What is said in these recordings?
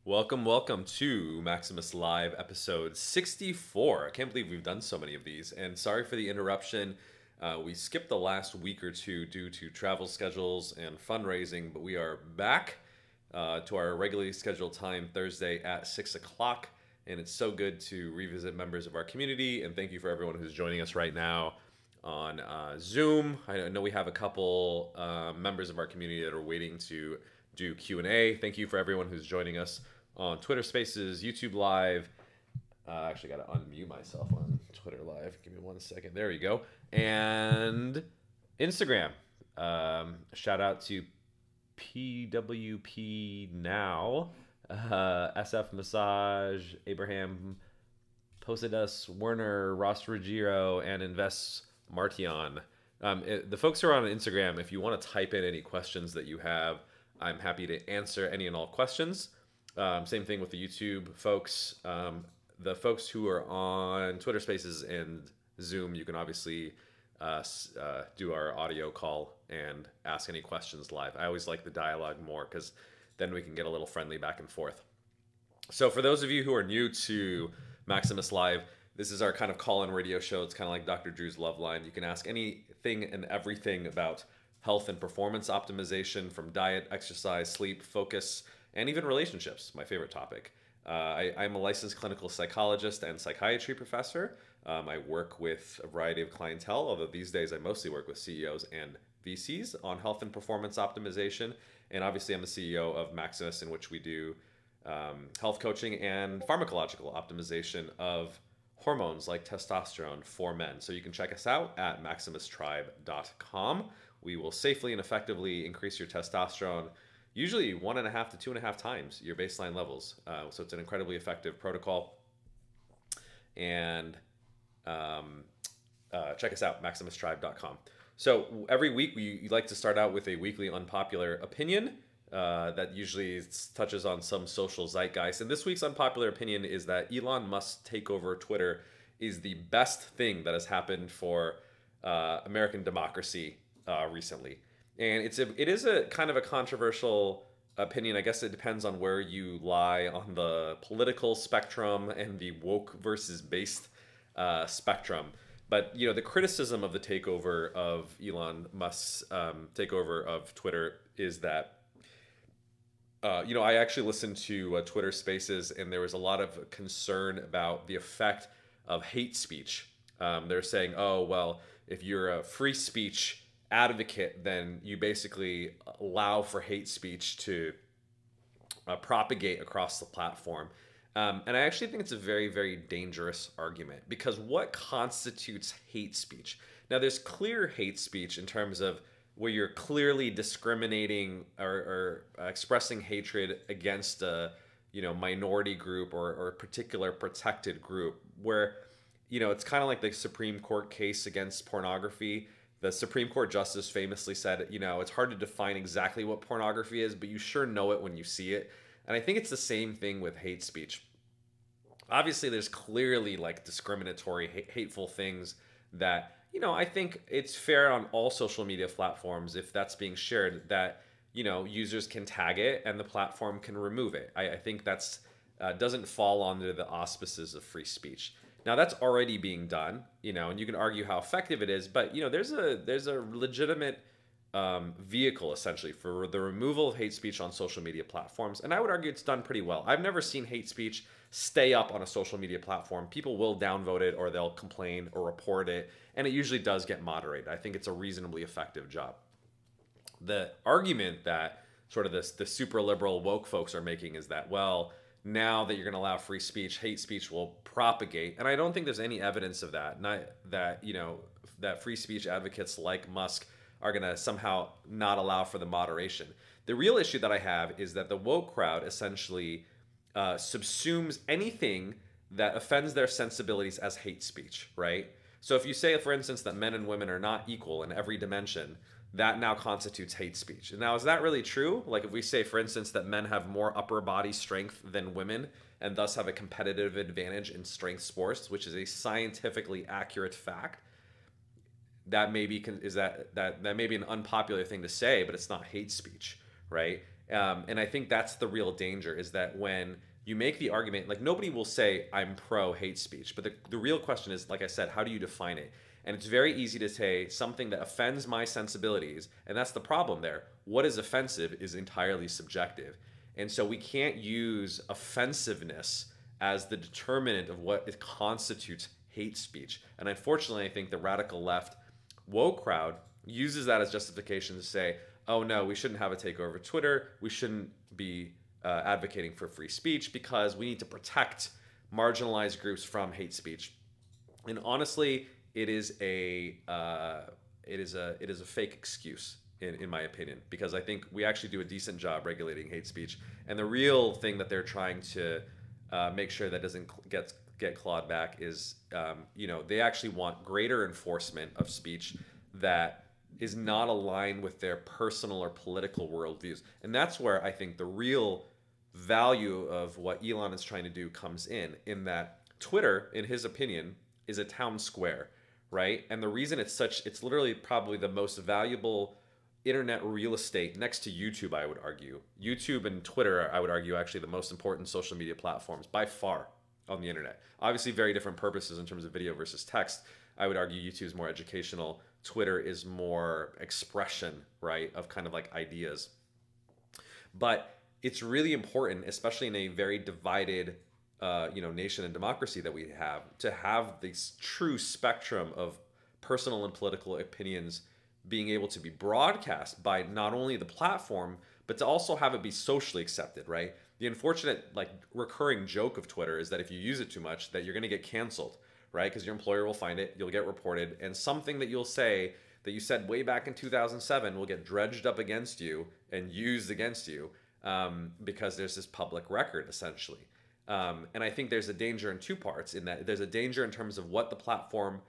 Welcome to Maximus Live episode 64. I can't believe we've done so many of these, and sorry for the interruption. We skipped the last week or two due to travel schedules and fundraising, but we are back to our regularly scheduled time Thursday at 6 o'clock, and it's so good to revisit members of our community, and thank you for everyone who's joining us right now on Zoom. I know we have a couple members of our community that are waiting to do Q&A. Thank you for everyone who's joining us on Twitter Spaces, YouTube Live. Actually, got to unmute myself on Twitter Live. Give me 1 second. There you go. And Instagram. Shout out to PWP Now, SF Massage, Abraham Posadas, Werner, Ross Ruggiero, and Invest Martion. The folks who are on Instagram, if you want to type in any questions that you have, I'm happy to answer any and all questions. Same thing with the YouTube folks. The folks who are on Twitter Spaces and Zoom, you can obviously do our audio call and ask any questions live. I always like the dialogue more because then we can get a little friendly back and forth. So for those of you who are new to Maximus Live, this is our kind of call-in radio show. It's kind of like Dr. Drew's Love Line. You can ask anything and everything about health and performance optimization, from diet, exercise, sleep, focus, and even relationships, my favorite topic. I'm a licensed clinical psychologist and psychiatry professor. I work with a variety of clientele, although these days I mostly work with CEOs and VCs on health and performance optimization. And obviously I'm the CEO of Maximus, in which we do health coaching and pharmacological optimization of hormones like testosterone for men. So you can check us out at maximistribe.com. We will safely and effectively increase your testosterone, usually 1.5 to 2.5 times your baseline levels. So it's an incredibly effective protocol. And check us out, maximistribe.com. So every week we like to start out with a weekly unpopular opinion that usually touches on some social zeitgeist. And this week's unpopular opinion is that Elon Musk's takeover Twitter is the best thing that has happened for American democracy recently. And it is a kind of a controversial opinion. I guess it depends on where you lie on the political spectrum and the woke versus based spectrum. But the criticism of the takeover of Elon Musk's takeover of Twitter is that I actually listened to Twitter Spaces, and there was a lot of concern about the effect of hate speech. They're saying, oh, well, if you're a free speech advocate, then you basically allow for hate speech to propagate across the platform. And I actually think it's a very, very dangerous argument, because what constitutes hate speech? Now, there's clear hate speech in terms of where you're clearly discriminating or expressing hatred against a minority group or a particular protected group, where it's kind of like the Supreme Court case against pornography. The Supreme Court justice famously said, it's hard to define exactly what pornography is, but you sure know it when you see it. And I think it's the same thing with hate speech. Obviously, there's clearly like discriminatory, hateful things that, I think it's fair on all social media platforms, if that's being shared, that, users can tag it and the platform can remove it. I think that's doesn't fall under the auspices of free speech. Now, that's already being done, and you can argue how effective it is, but there's a legitimate vehicle essentially for the removal of hate speech on social media platforms, and I would argue it's done pretty well. I've never seen hate speech stay up on a social media platform. People will downvote it, or they'll complain or report it, and it usually does get moderated. I think it's a reasonably effective job. The argument that sort of the super liberal woke folks are making is that, well, now that you're going to allow free speech, hate speech will propagate. And I don't think there's any evidence of that. That free speech advocates like Musk are going to somehow not allow for the moderation. The real issue that I have is that the woke crowd essentially subsumes anything that offends their sensibilities as hate speech, right? So if you say, for instance, that men and women are not equal in every dimension, that now constitutes hate speech. And now, is that really true? Like if we say, for instance, that men have more upper body strength than women and thus have a competitive advantage in strength sports, which is a scientifically accurate fact, that may be that may be an unpopular thing to say, but it's not hate speech, right? And I think that's the real danger, is that when you make the argument, like nobody will say I'm pro hate speech, but the real question is, like I said, how do you define it? And it's very easy to say something that offends my sensibilities, and that's the problem there. What is offensive is entirely subjective. And so we can't use offensiveness as the determinant of what constitutes hate speech. And unfortunately, I think the radical left woke crowd uses that as justification to say, oh no, we shouldn't have a takeover of Twitter. We shouldn't be advocating for free speech because we need to protect marginalized groups from hate speech. And honestly, it is a fake excuse in my opinion, because I think we actually do a decent job regulating hate speech. And the real thing that they're trying to make sure that doesn't get clawed back is, they actually want greater enforcement of speech that is not aligned with their personal or political worldviews. And that's where I think the real value of what Elon is trying to do comes in that Twitter, in his opinion, is a town square, right? And the reason it's literally probably the most valuable internet real estate next to YouTube, I would argue. YouTube and Twitter, I would argue, actually the most important social media platforms by far on the internet. Obviously, very different purposes in terms of video versus text. I would argue YouTube is more educational. Twitter is more expression, right, of kind of like ideas. But it's really important, especially in a very divided, nation and democracy that we have, to have this true spectrum of personal and political opinions being able to be broadcast by not only the platform, but to also have it be socially accepted, right? The unfortunate, recurring joke of Twitter is that if you use it too much, that you're going to get canceled, right? Because your employer will find it, you'll get reported, and something that you'll say that you said way back in 2007 will get dredged up against you and used against you, because there's this public record, essentially. And I think there's a danger in two parts, in that there's a danger in terms of what the platform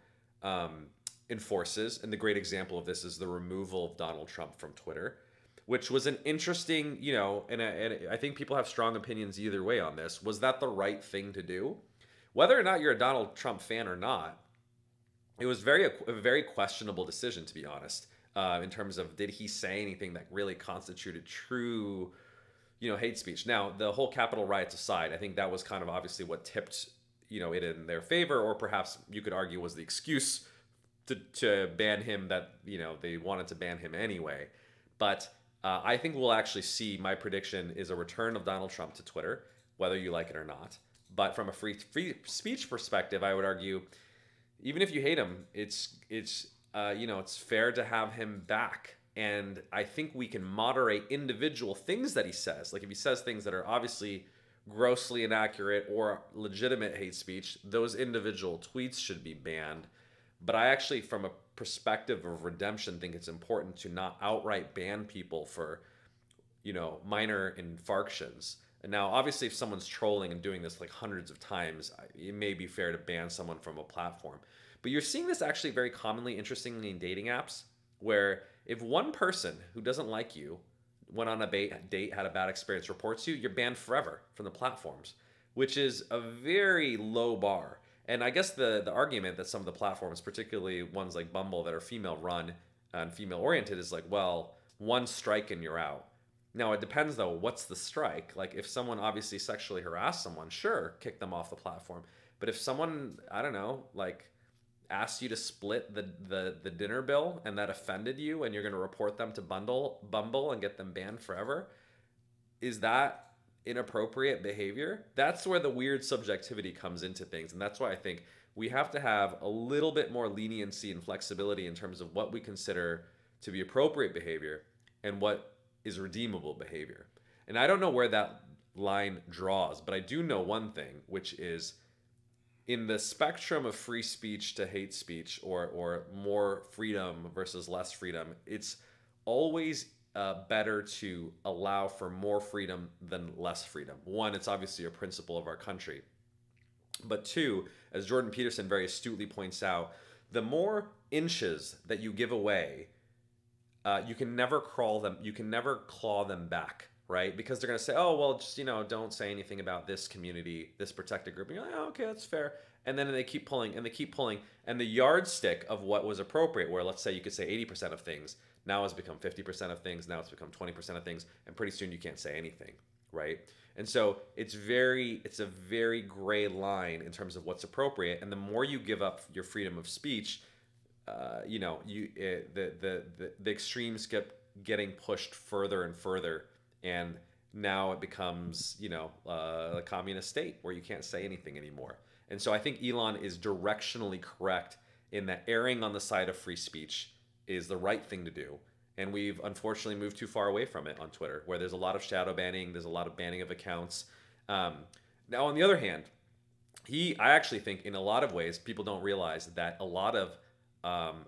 enforces. And the great example of this is the removal of Donald Trump from Twitter, which was an interesting, and I think people have strong opinions either way on this. Was that the right thing to do? Whether or not you're a Donald Trump fan or not, it was a very questionable decision, to be honest, in terms of, did he say anything that really constituted true, hate speech? Now, the whole Capitol riots aside, I think that was kind of obviously what tipped, it in their favor, or perhaps you could argue was the excuse to ban him, that, they wanted to ban him anyway. But I think we'll actually see, my prediction is a return of Donald Trump to Twitter, whether you like it or not. But from a free speech perspective, I would argue, even if you hate him, it's fair to have him back. And I think we can moderate individual things that he says. Like if he says things that are obviously grossly inaccurate or legitimate hate speech, those individual tweets should be banned. But I actually, from a perspective of redemption, think it's important to not outright ban people for, minor infractions. And now, obviously, if someone's trolling and doing this like hundreds of times, it may be fair to ban someone from a platform. But you're seeing this actually very commonly, interestingly, in dating apps, where if one person who doesn't like you, went on a date, had a bad experience, reports you, you're banned forever from the platforms, which is a very low bar. And I guess the argument that some of the platforms, particularly ones like Bumble that are female run and female oriented, is like, well, one strike and you're out. Now, it depends, though, what's the strike? Like, if someone obviously sexually harassed someone, sure, kick them off the platform. But if someone, I don't know, asked you to split the dinner bill and that offended you and you're going to report them to Bumble and get them banned forever, is that inappropriate behavior? That's where the weird subjectivity comes into things. And that's why I think we have to have a little bit more leniency and flexibility in terms of what we consider to be appropriate behavior and what is redeemable behavior. And I don't know where that line draws, but I do know one thing, which is, in the spectrum of free speech to hate speech, or more freedom versus less freedom, it's always better to allow for more freedom than less freedom. One, it's obviously a principle of our country. But two, as Jordan Peterson very astutely points out, the more inches that you give away, you can never claw them back, right? Because they're going to say, oh, well, just, don't say anything about this community, this protected group. And you're like, oh, okay, that's fair. And then they keep pulling, and the yardstick of what was appropriate, where let's say you could say 80% of things, Now it's become 50% of things. Now it's become 20% of things. And pretty soon you can't say anything, right? And so it's a very gray line in terms of what's appropriate. And the more you give up your freedom of speech, the extremes kept getting pushed further and further, and now it becomes a communist state where you can't say anything anymore. And so I think Elon is directionally correct in that erring on the side of free speech is the right thing to do. And we've unfortunately moved too far away from it on Twitter, where there's a lot of shadow banning, there's a lot of banning of accounts. Now, on the other hand, I actually think in a lot of ways, people don't realize that a lot of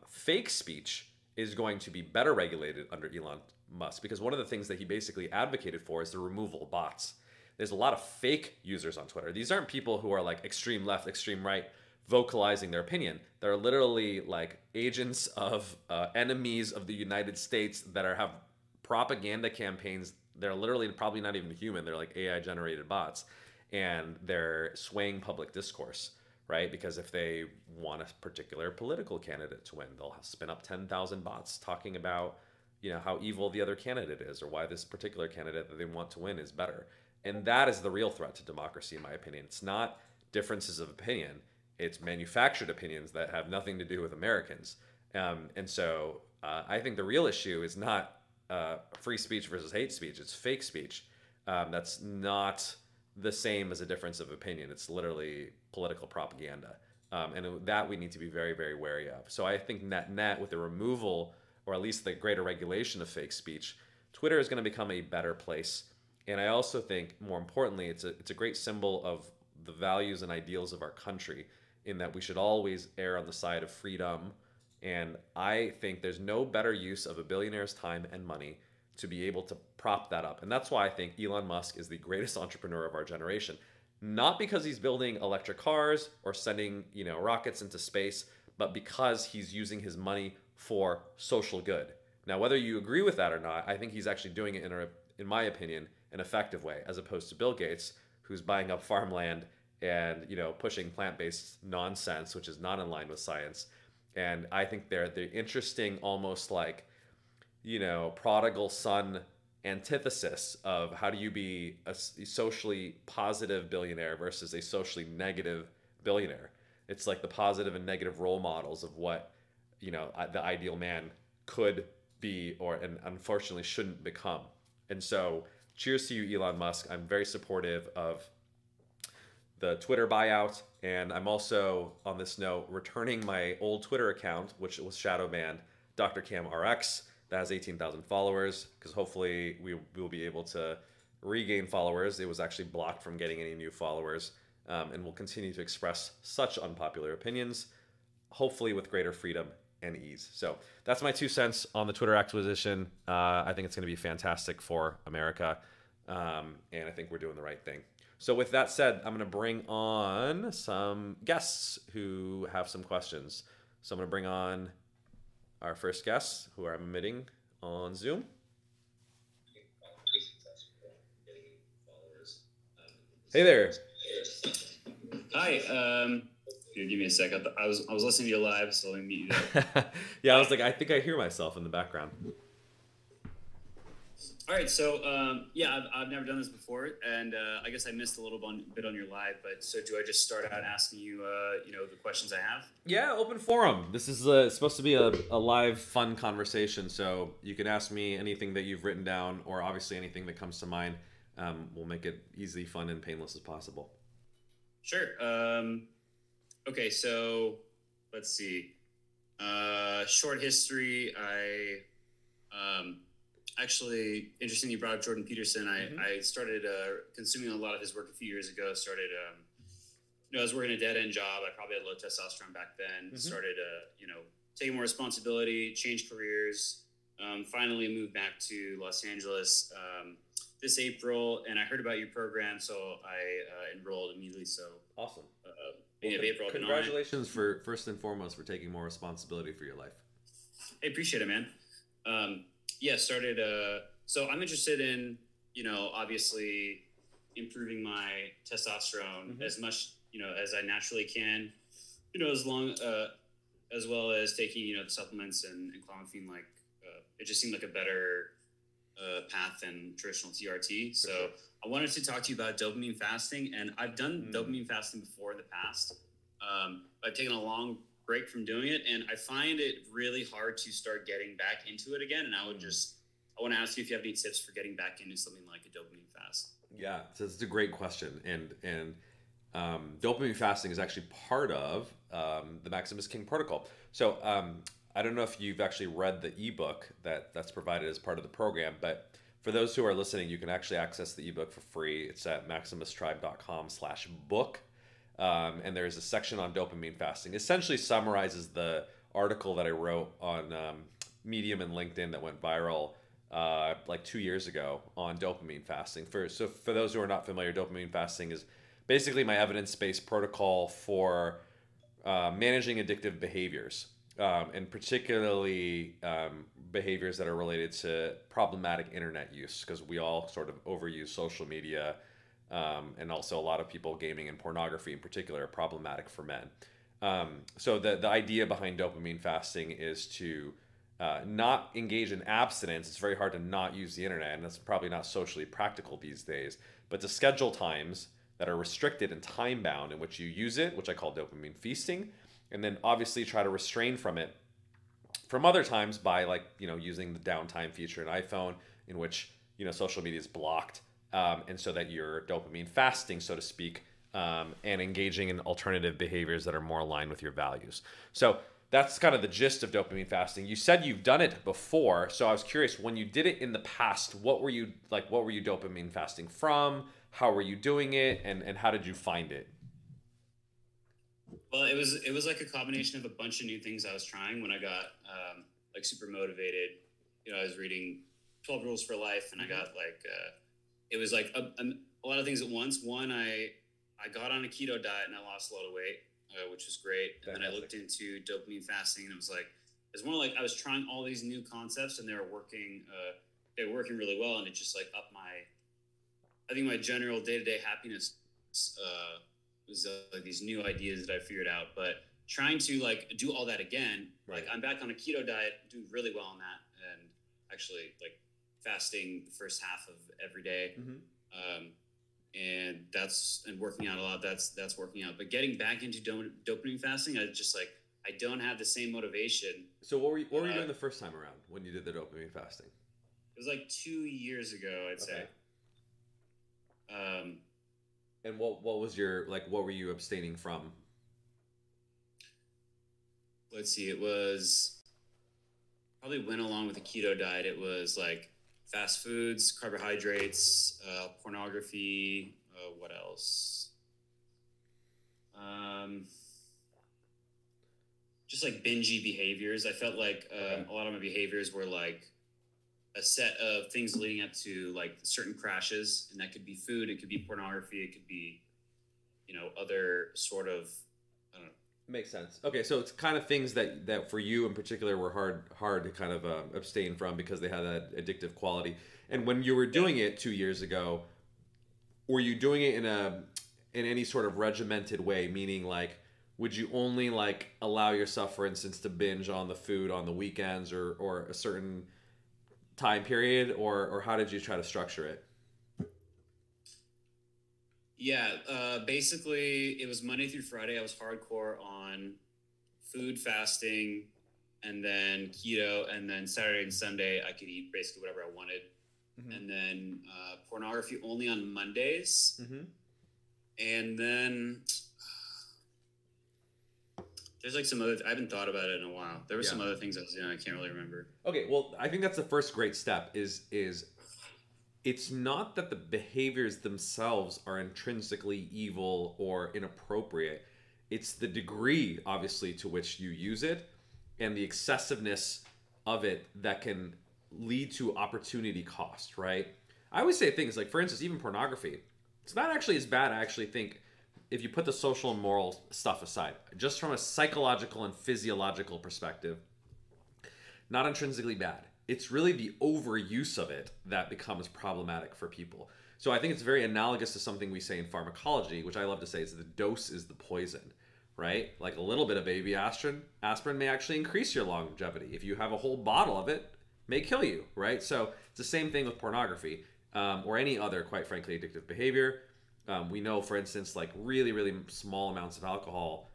fake speech is going to be better regulated under Elon Musk, because one of the things that he basically advocated for is the removal of bots. There's a lot of fake users on Twitter. These aren't people who are like extreme left, extreme right, vocalizing their opinion. They're literally like agents of enemies of the United States that have propaganda campaigns. They're literally probably not even human. They're like AI generated bots, and they're swaying public discourse, right? Because if they want a particular political candidate to win, they'll spin up 10,000 bots talking about, how evil the other candidate is, or why this particular candidate that they want to win is better. And that is the real threat to democracy, in my opinion. It's not differences of opinion. It's manufactured opinions that have nothing to do with Americans. And so I think the real issue is not free speech versus hate speech. It's fake speech. That's not the same as a difference of opinion. It's literally political propaganda. And that we need to be very, very wary of. So I think net with the removal, or at least the greater regulation of fake speech, Twitter is going to become a better place. And I also think, more importantly, it's a great symbol of the values and ideals of our country, in that we should always err on the side of freedom. And I think there's no better use of a billionaire's time and money to be able to prop that up. And that's why I think Elon Musk is the greatest entrepreneur of our generation. Not because he's building electric cars or sending, rockets into space, but because he's using his money for social good. Now, whether you agree with that or not, I think he's actually doing it in my opinion, an effective way, as opposed to Bill Gates, who's buying up farmland and pushing plant-based nonsense, which is not in line with science. And I think they're the interesting, almost like prodigal son antithesis of how do you be a socially positive billionaire versus a socially negative billionaire. It's like the positive and negative role models of what the ideal man could be, and unfortunately shouldn't become. And so cheers to you, Elon Musk. I'm very supportive of the Twitter buyout, and I'm also, on this note, returning my old Twitter account, which was shadow banned, Dr. Cam RX, that has 18,000 followers, because hopefully we will be able to regain followers. It was actually blocked from getting any new followers, and will continue to express such unpopular opinions, hopefully with greater freedom and ease. So that's my 2 cents on the Twitter acquisition. I think it's going to be fantastic for America, and I think we're doing the right thing. So with that said, I'm going to bring on some guests who have some questions. So I'm going to bring on our first guest, who I'm admitting on Zoom. Hey there. Hi. Give me a sec. I was listening to you live, so let me mute you there. Yeah, I was like, I think I hear myself in the background. All right, so I've never done this before, and I guess I missed a little bit on your live. But so do I just start out asking you, the questions I have? Yeah, open forum. This is supposed to be a live, fun conversation, so you can ask me anything that you've written down, or obviously anything that comes to mind. We'll make it easy, fun, and painless as possible. Sure. Okay, so let's see. Short history. Actually, interesting you brought up Jordan Peterson. I started consuming a lot of his work a few years ago. I was working a dead-end job. I probably had low testosterone back then. Started, taking more responsibility, changed careers. Finally moved back to Los Angeles this April, and I heard about your program, so I enrolled immediately. So awesome. April. Congratulations for first and foremost for taking more responsibility for your life. I appreciate it, man. Started. So I'm interested in, obviously improving my testosterone as much, as I naturally can, as well as taking, the supplements and clomiphene like it just seemed like a better path than traditional TRT. So sure. I wanted to talk to you about dopamine fasting, and I've done dopamine fasting before in the past. I've taken a long break from doing it, and I find it really hard to start getting back into it again. And I want to ask you if you have any tips for getting back into something like a dopamine fast. Yeah, so it's a great question, and dopamine fasting is actually part of the Maximus King Protocol. So I don't know if you've actually read the ebook that's provided as part of the program, but for those who are listening, you can actually access the ebook for free. It's at maximustribe.com/book. And there's a section on dopamine fasting. It essentially summarizes the article that I wrote on Medium and LinkedIn that went viral like 2 years ago on dopamine fasting. So for those who are not familiar, dopamine fasting is basically my evidence-based protocol for managing addictive behaviors, and particularly behaviors that are related to problematic internet use, because we all sort of overuse social media. And also a lot of people, gaming and pornography in particular, are problematic for men. So the idea behind dopamine fasting is to not engage in abstinence. It's very hard to not use the internet, and that's probably not socially practical these days, but to schedule times that are restricted and time bound in which you use it, which I call dopamine feasting, and then obviously try to restrain from it from other times by, like, using the downtime feature in iPhone, in which social media is blocked. And so that you're dopamine fasting, so to speak, and engaging in alternative behaviors that are more aligned with your values. So that's kind of the gist of dopamine fasting. You said you've done it before, so I was curious, when you did it in the past, what were you dopamine fasting from? How were you doing it, and how did you find it? Well, it was like a combination of a bunch of new things I was trying when I got like super motivated. I was reading 12 Rules for Life, and I got like it was like a lot of things at once. One, I got on a keto diet and I lost a lot of weight, which was great. And then I looked into dopamine fasting, and it was more like I was trying all these new concepts, and they were working really well. And it just like upped I think my general day-to-day happiness was like these new ideas that I figured out. But trying to like do all that again, right. Like I'm back on a keto diet, doing really well on that, and actually like fasting the first half of every day, and working out a lot. That's working out. But getting back into dopamine fasting, I don't have the same motivation. So what were you doing the first time around when you did the dopamine fasting? It was like 2 years ago, I'd say. And what was what were you abstaining from? Let's see. It was probably went along with the keto diet. It was like fast foods, carbohydrates, pornography. What else? Just like bingey behaviors. I felt like a lot of my behaviors were like a set of things leading up to like certain crashes, and that could be food, it could be pornography, it could be, other sort of, I don't know. Makes sense. Okay, so it's kind of things that for you in particular were hard to kind of abstain from because they had that addictive quality. And when you were doing it 2 years ago, were you doing it in any sort of regimented way? Meaning, like, would you only like allow yourself, for instance, to binge on the food on the weekends or a certain time period, or how did you try to structure it? Yeah, basically it was Monday through Friday. I was hardcore on food fasting, and then keto, and then Saturday and Sunday I could eat basically whatever I wanted. And then pornography only on Mondays. And then there's like some other, I haven't thought about it in a while. There were some other things I was doing, I can't really remember. Okay, well, I think that's the first great step is it's not that the behaviors themselves are intrinsically evil or inappropriate. It's the degree, obviously, to which you use it and the excessiveness of it that can lead to opportunity cost, right? I always say things like, for instance, even pornography. It's not actually as bad, I actually think, if you put the social and moral stuff aside. Just from a psychological and physiological perspective, not intrinsically bad. It's really the overuse of it that becomes problematic for people. So I think it's very analogous to something we say in pharmacology, which I love to say is the dose is the poison, right? Like a little bit of baby aspirin may actually increase your longevity. If you have a whole bottle of it, may kill you, right? So it's the same thing with pornography, or any other, quite frankly, addictive behavior. We know, for instance, like really, really small amounts of alcohol,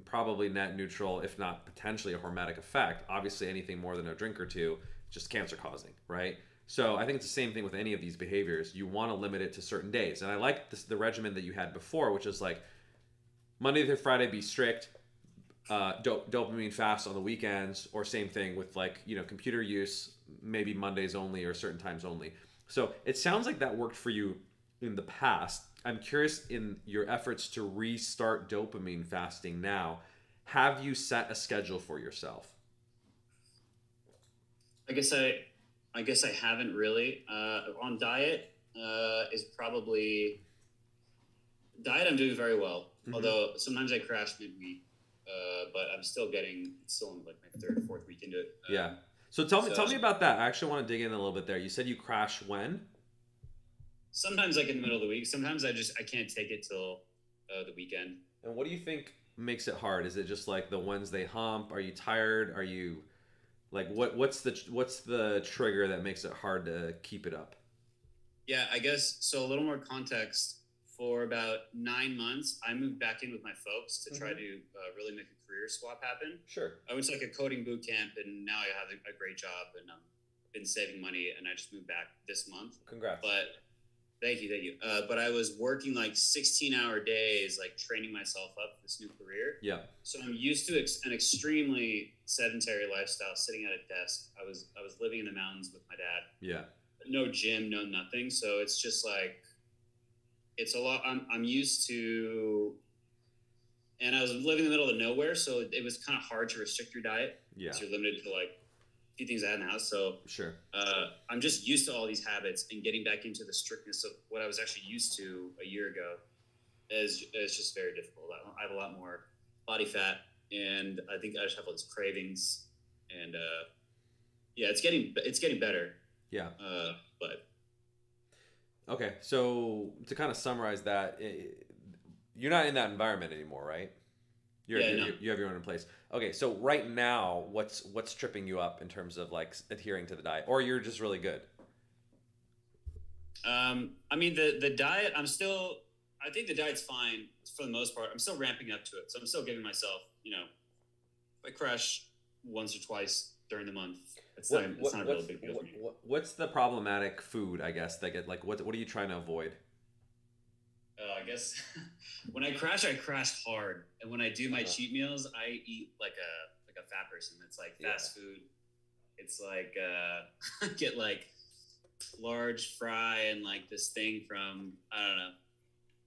probably net neutral, if not potentially a hormetic effect. Obviously, anything more than a drink or two, just cancer causing, right? So I think it's the same thing with any of these behaviors. You want to limit it to certain days. And I like the regimen that you had before, which is like Monday through Friday, be strict, dopamine fast on the weekends, or same thing with like, computer use, maybe Mondays only or certain times only. So it sounds like that worked for you in the past. I'm curious, in your efforts to restart dopamine fasting now, have you set a schedule for yourself? I guess I haven't really. On diet, is probably diet. I'm doing very well, although sometimes I crash midweek. But I'm still in like my third or fourth week into it. Yeah. So tell me about that. I actually want to dig in a little bit there. You said you crash when? Sometimes like in the middle of the week. Sometimes I can't take it till the weekend. And what do you think makes it hard? Is it just like the Wednesday hump? Are you tired? Are you like what's the trigger that makes it hard to keep it up? Yeah, I guess so. A little more context. For about 9 months, I moved back in with my folks to try to really make a career swap happen. Sure. I went to like a coding boot camp, and now I have a great job, and been saving money, and I just moved back this month. Congrats. But thank you. But I was working like 16-hour days, like training myself up for this new career. Yeah. So I'm used to an extremely sedentary lifestyle, sitting at a desk. I was living in the mountains with my dad. Yeah. No gym, no nothing. So it's just like, it's a lot. I'm used to, and I was living in the middle of nowhere, so it was kind of hard to restrict your diet. Yeah. So you're limited to like a few things I had in the house. So sure. I'm just used to all these habits, and getting back into the strictness of what I was actually used to a year ago is just very difficult. I have a lot more body fat, and I think I just have all these cravings, and yeah, it's getting better. Yeah. But. Okay, so to kind of summarize that, you're not in that environment anymore, right? You have your own place. Okay, so right now, what's tripping you up in terms of like adhering to the diet, or you're just really good? I mean, the diet, I think the diet's fine for the most part. I'm still ramping up to it, so I'm still giving myself, if I crash once or twice during the month, it's not a real big deal for me. What's the problematic food, I guess, that get like what are you trying to avoid? I guess when I crash hard, and when I do my cheat meals, I eat like a fat person. It's like fast food. It's like get like large fry and like this thing from, I don't know,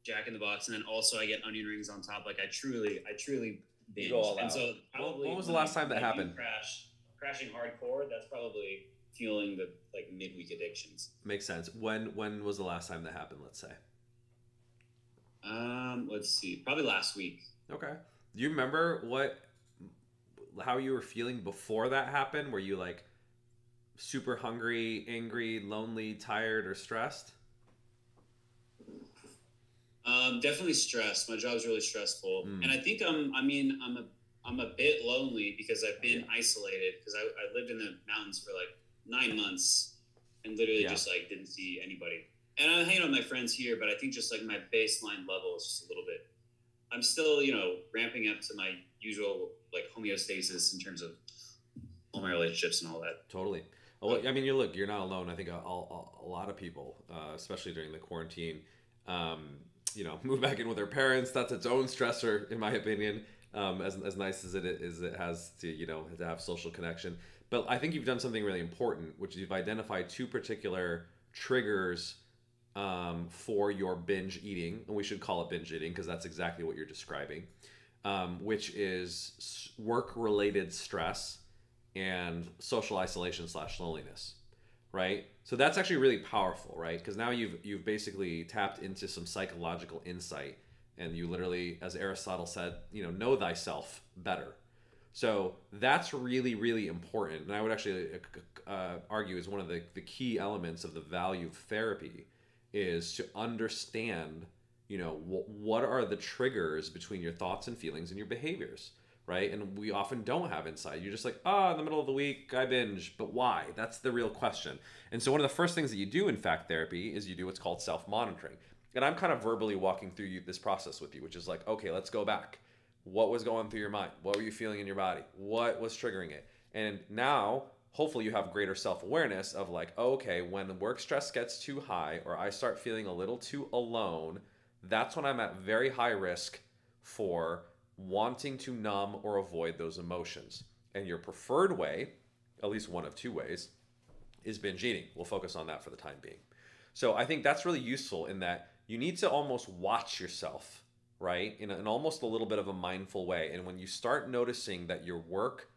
Jack in the Box, and then also I get onion rings on top. Like I truly binge. Go all and out. So probably when was the last time that happened? Crashing hardcore, that's probably fueling the like midweek addictions. Makes sense. When was the last time that happened, let's say? Let's see. Probably last week. Okay. Do you remember how you were feeling before that happened? Were you like super hungry, angry, lonely, tired, or stressed? Definitely stressed. My job's really stressful. And I think I'm a bit lonely because I've been isolated, because I lived in the mountains for like 9 months and literally just like didn't see anybody. And I'm hanging out with my friends here, but I think just like my baseline level is just a little bit, I'm still, ramping up to my usual like homeostasis in terms of all my relationships and all that. Totally. Well, I mean, you're not alone. I think a lot of people, especially during the quarantine, move back in with their parents. That's its own stressor, in my opinion. As nice as it has to have social connection. But I think you've done something really important, which is you've identified two particular triggers for your binge eating, and we should call it binge eating because that's exactly what you're describing, which is work-related stress and social isolation / loneliness, right? So that's actually really powerful, right? Because now you've basically tapped into some psychological insight, and you literally, as Aristotle said, know thyself better. So that's really, really important, and I would actually argue is one of the key elements of the value of therapy is to understand, what are the triggers between your thoughts and feelings and your behaviors, right? And we often don't have insight. You're just like, oh, in the middle of the week, I binge, but why? That's the real question. And so one of the first things that you do in fact therapy is you do what's called self-monitoring. And I'm kind of verbally walking through this process with you, which is like, okay, let's go back. What was going through your mind? What were you feeling in your body? What was triggering it? And now, hopefully you have greater self-awareness of like, okay, when the work stress gets too high or I start feeling a little too alone, that's when I'm at very high risk for wanting to numb or avoid those emotions. And your preferred way, at least one of two ways, is binge eating. We'll focus on that for the time being. So I think that's really useful in that you need to almost watch yourself, right? In almost a little bit of a mindful way. And when you start noticing that your work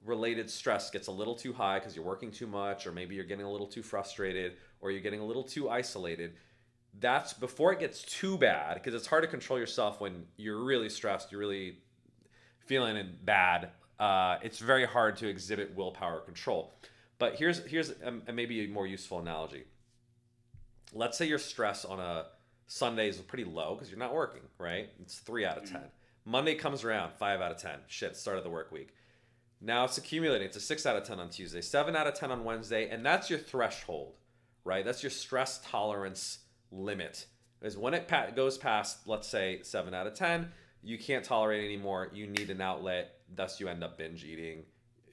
related stress gets a little too high because you're working too much, or maybe you're getting a little too frustrated, or you're getting a little too isolated, that's before it gets too bad, because it's hard to control yourself when you're really stressed, you're really feeling bad. It's very hard to exhibit willpower control. But here's a maybe a more useful analogy. Let's say your stress on a Sunday is pretty low because you're not working, right? It's 3 out of 10. Monday comes around, 5 out of 10. Shit, start of the work week. Now it's accumulating. It's a 6 out of 10 on Tuesday, 7 out of 10 on Wednesday, and that's your threshold, right? That's your stress tolerance limit. Is when it goes past, let's say, 7 out of 10, you can't tolerate it anymore. You need an outlet. Thus, you end up binge eating,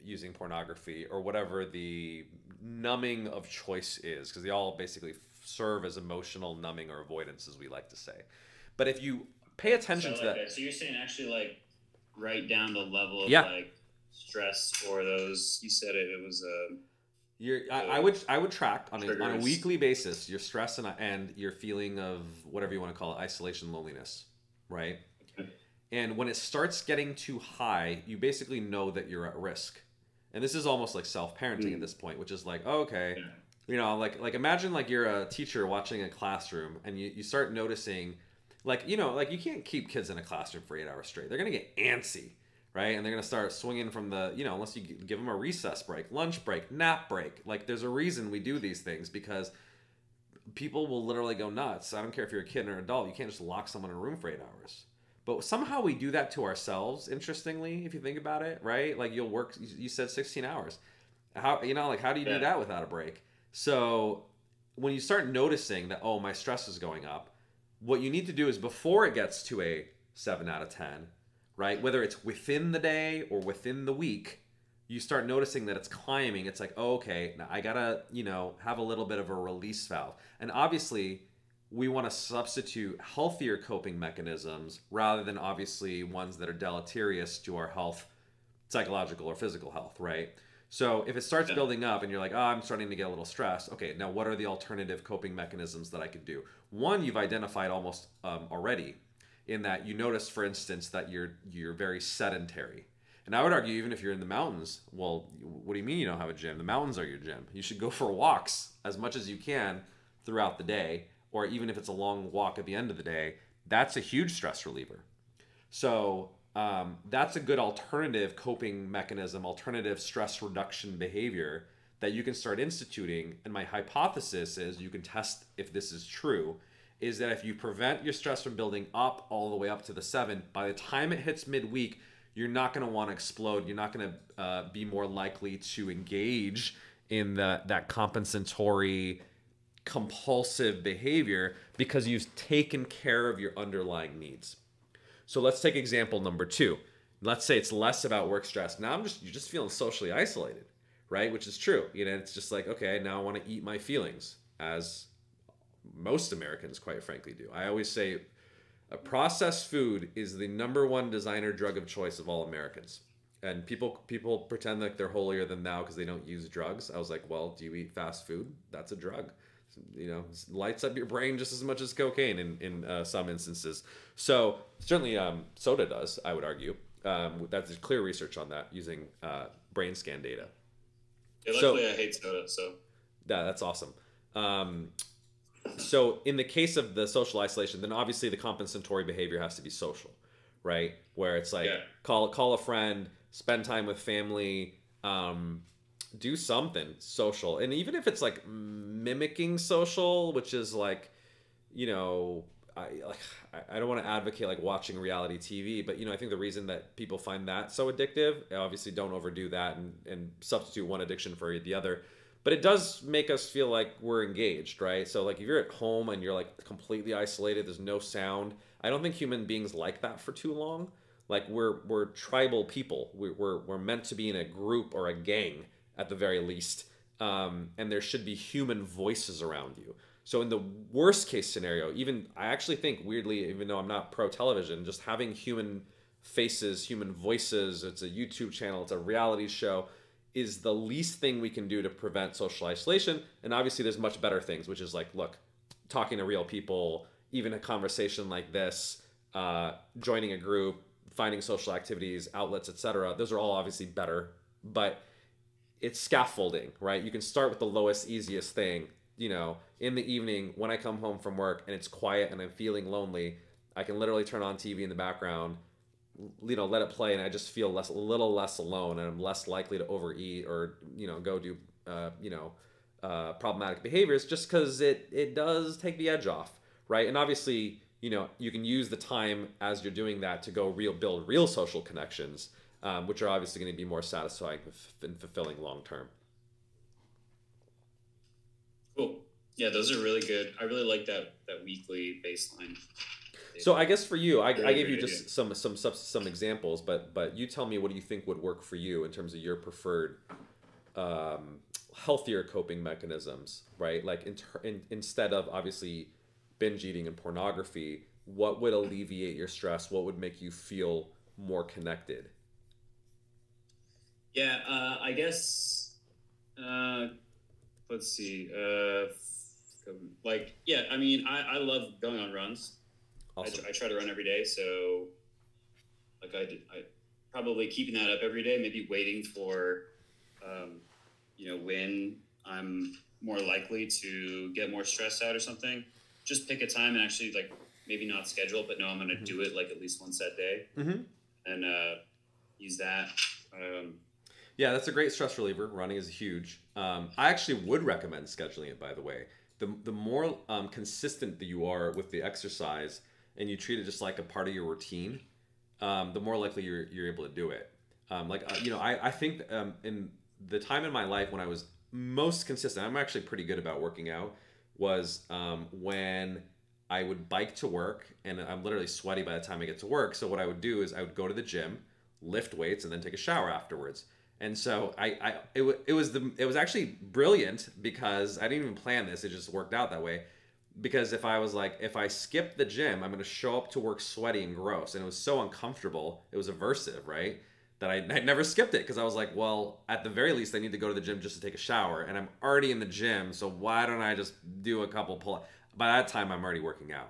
using pornography, or whatever the numbing of choice is, because they all basically serve as emotional numbing or avoidance, as we like to say. But if you pay attention to that, so you're saying actually like write down the level of like stress or those. You said it was I would track on a weekly basis your stress and your feeling of whatever you want to call it, isolation, loneliness, right? Okay. And when it starts getting too high, you basically know that you're at risk. And this is almost like self-parenting at this point, which is like, oh, okay, you know, like imagine like you're a teacher watching a classroom and you start noticing, like, you know, like you can't keep kids in a classroom for 8 hours straight. They're going to get antsy, right? And they're going to start swinging from the, you know, unless you give them a recess break, lunch break, nap break. Like there's a reason we do these things, because people will literally go nuts. I don't care if you're a kid or an adult. You can't just lock someone in a room for 8 hours. But somehow we do that to ourselves, interestingly, if you think about it, right? Like you'll work, you said 16 hours. How, you know, like how do you do that without a break? So when you start noticing that, oh, my stress is going up, what you need to do is before it gets to a 7 out of 10, right? Whether it's within the day or within the week, you start noticing that it's climbing. It's like, oh, okay, now I gotta, you know, have a little bit of a release valve. And obviously, we want to substitute healthier coping mechanisms rather than obviously ones that are deleterious to our health, psychological or physical health, right? So if it starts building up and you're like, oh, I'm starting to get a little stressed. Okay, now what are the alternative coping mechanisms that I could do? One, you've identified almost already, in that you notice, for instance, that you're very sedentary. And I would argue, even if you're in the mountains, well, what do you mean you don't have a gym? The mountains are your gym. You should go for walks as much as you can throughout the day, or even if it's a long walk at the end of the day. That's a huge stress reliever. So that's a good alternative coping mechanism, alternative stress reduction behavior that you can start instituting. And my hypothesis is, you can test if this is true, is that if you prevent your stress from building up all the way up to the 7, by the time it hits midweek, you're not going to want to explode. You're not going to be more likely to engage in that compensatory, compulsive behavior, because you've taken care of your underlying needs. So let's take example number 2. Let's say it's less about work stress. Now you're just feeling socially isolated, right? Which is true. You know, it's just like, okay, now I want to eat my feelings, as most Americans, quite frankly, do. I always say processed food is the #1 designer drug of choice of all Americans. And people pretend like they're holier than thou because they don't use drugs. I was like, well, do you eat fast food? That's a drug. You know, lights up your brain just as much as cocaine in some instances. So certainly soda does, I would argue. That's clear research on that using brain scan data. Yeah, luckily I hate soda, so. Yeah, that's awesome. So in the case of the social isolation, then obviously the compensatory behavior has to be social, right? Where it's like, call a friend, spend time with family, do something social. And even if it's like mimicking social, which is like, you know, I don't want to advocate like watching reality TV, but I think the reason that people find that so addictive, obviously don't overdo that and substitute one addiction for the other, but it does make us feel like we're engaged, right? So like if you're at home and you're like completely isolated, there's no sound. I don't think human beings like that for too long. Like we're tribal people. We're meant to be in a group or a gang at the very least, and there should be human voices around you. So in the worst case scenario, even I actually think weirdly, even though I'm not pro television, just having human faces, human voices, it's a YouTube channel, it's a reality show, is the least thing we can do to prevent social isolation. And obviously there's much better things, which is like, look, talking to real people, even a conversation like this, joining a group, finding social activities, outlets, etc. Those are all obviously better, but it's scaffolding, right? You can start with the lowest, easiest thing. In the evening when I come home from work and it's quiet and I'm feeling lonely, I can literally turn on TV in the background, let it play, and I just feel a little less alone, and I'm less likely to overeat or go do problematic behaviors, just because it does take the edge off, right? And obviously, you can use the time as you're doing that to go build real social connections, which are obviously going to be more satisfying and fulfilling long term. Cool. Yeah, those are really good. I really like that weekly baseline. So I guess for you, I gave you just some examples, but you tell me, what do you think would work for you in terms of your preferred healthier coping mechanisms, right? Like instead of obviously binge eating and pornography, what would alleviate your stress? What would make you feel more connected? Yeah, I guess. Let's see. I mean, I love going on runs. Awesome. I try to run every day, so like I probably keeping that up every day. Maybe waiting for, when I'm more likely to get more stressed out or something. Just pick a time and actually like maybe not schedule, but no, I'm going to do it like at least once that day, and use that. Yeah, that's a great stress reliever. Running is huge. I actually would recommend scheduling it, by the way. The more consistent that you are with the exercise and you treat it just like a part of your routine, the more likely you're able to do it. I think in the time in my life when I was most consistent, I'm actually pretty good about working out, was when I would bike to work, and I'm literally sweaty by the time I get to work. So what I would do is I would go to the gym, lift weights, and then take a shower afterwards. And so it was actually brilliant, because I didn't even plan this. It just worked out that way. Because if I skip the gym, I'm going to show up to work sweaty and gross. And it was so uncomfortable. It was aversive, right? That I never skipped it, because I was like, well, at the very least, I need to go to the gym just to take a shower. And I'm already in the gym, so why don't I just do a couple pull-ups? By that time, I'm already working out,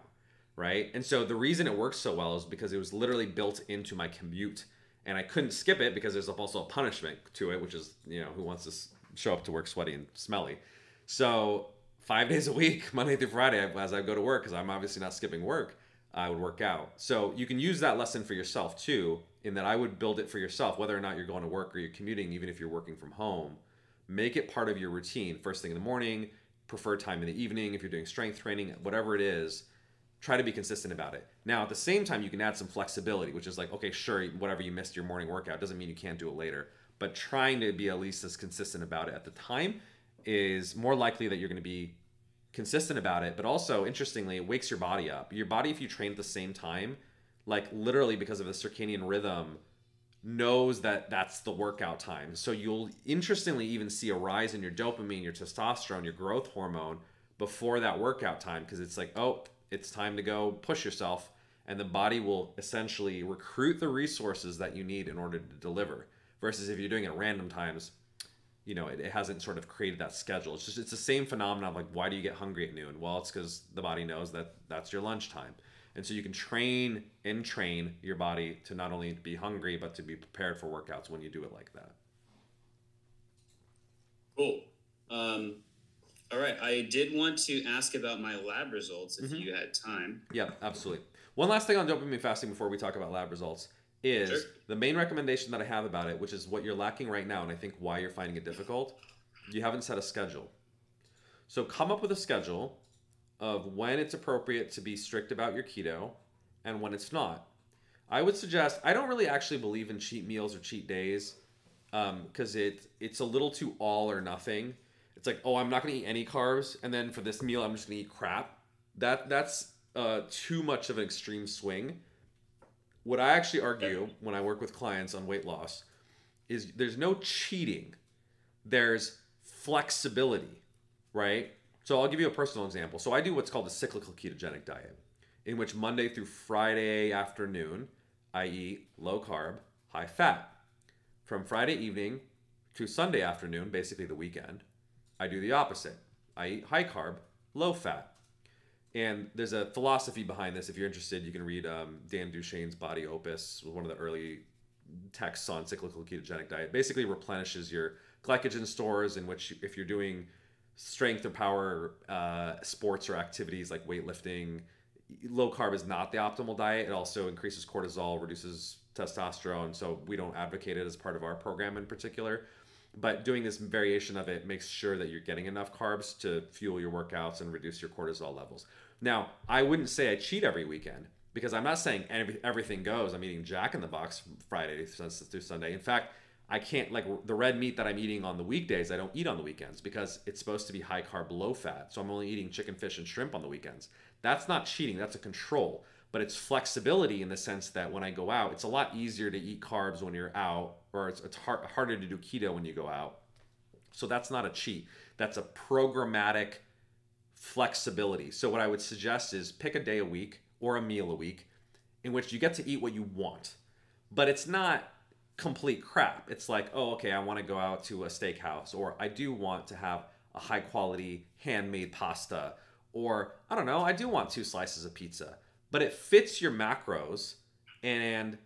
right? And so the reason it works so well is because it was literally built into my commute. And I couldn't skip it because there's also a punishment to it, which is, who wants to show up to work sweaty and smelly. So 5 days a week, Monday through Friday, as I go to work, because I'm obviously not skipping work, I would work out. So you can use that lesson for yourself too, in that I would build it for yourself, whether or not you're going to work or you're commuting, even if you're working from home. Make it part of your routine. First thing in the morning, preferred time in the evening, if you're doing strength training, whatever it is. Try to be consistent about it. Now, at the same time, you can add some flexibility, which is like, okay, sure, whatever you missed your morning workout doesn't mean you can't do it later. But trying to be at least as consistent about it at the time is more likely that you're going to be consistent about it. But also, interestingly, it wakes your body up. Your body, if you train at the same time, like literally because of the circadian rhythm, knows that that's the workout time. So you'll interestingly even see a rise in your dopamine, your testosterone, your growth hormone before that workout time, because it's like, oh, it's time to go push yourself, and the body will essentially recruit the resources that you need in order to deliver. Versus if you're doing it at random times, it hasn't sort of created that schedule. It's the same phenomenon of like, why do you get hungry at noon? Well, it's because the body knows that that's your lunchtime. And so you can train your body to not only be hungry, but to be prepared for workouts when you do it like that. Cool. All right. I did want to ask about my lab results if you had time. Yeah, absolutely. One last thing on dopamine fasting before we talk about lab results is the main recommendation that I have about it, which is what you're lacking right now, and I think why you're finding it difficult. You haven't set a schedule. So come up with a schedule of when it's appropriate to be strict about your keto and when it's not. I would suggest, I don't really actually believe in cheat meals or cheat days, because it's a little too all or nothing. It's like, oh, I'm not going to eat any carbs, and then for this meal, I'm just going to eat crap. That's too much of an extreme swing. What I actually argue when I work with clients on weight loss is there's no cheating. There's flexibility, right? So I'll give you a personal example. So I do what's called a cyclical ketogenic diet, in which Monday through Friday afternoon, I eat low carb, high fat. From Friday evening to Sunday afternoon, basically the weekend, I do the opposite. I eat high carb, low fat. And there's a philosophy behind this. If you're interested, you can read Dan Duchesne's Body Opus, one of the early texts on cyclical ketogenic diet. Basically replenishes your glycogen stores, in which if you're doing strength or power sports or activities like weightlifting, low carb is not the optimal diet. It also increases cortisol, reduces testosterone. So we don't advocate it as part of our program in particular. But doing this variation of it makes sure that you're getting enough carbs to fuel your workouts and reduce your cortisol levels. Now, I wouldn't say I cheat every weekend, because I'm not saying everything goes. I'm eating Jack in the Box Friday through Sunday. In fact, I can't, like the red meat that I'm eating on the weekdays, I don't eat on the weekends because it's supposed to be high carb, low fat. So I'm only eating chicken, fish, and shrimp on the weekends. That's not cheating, that's a control. But it's flexibility in the sense that when I go out, it's a lot easier to eat carbs when you're out, or it's harder to do keto when you go out. So that's not a cheat. That's a programmatic flexibility. So what I would suggest is pick a day a week or a meal a week in which you get to eat what you want. But it's not complete crap. It's like, oh, okay, I want to go out to a steakhouse, or I do want to have a high quality handmade pasta, or I don't know, I do want 2 slices of pizza. But it fits your macros and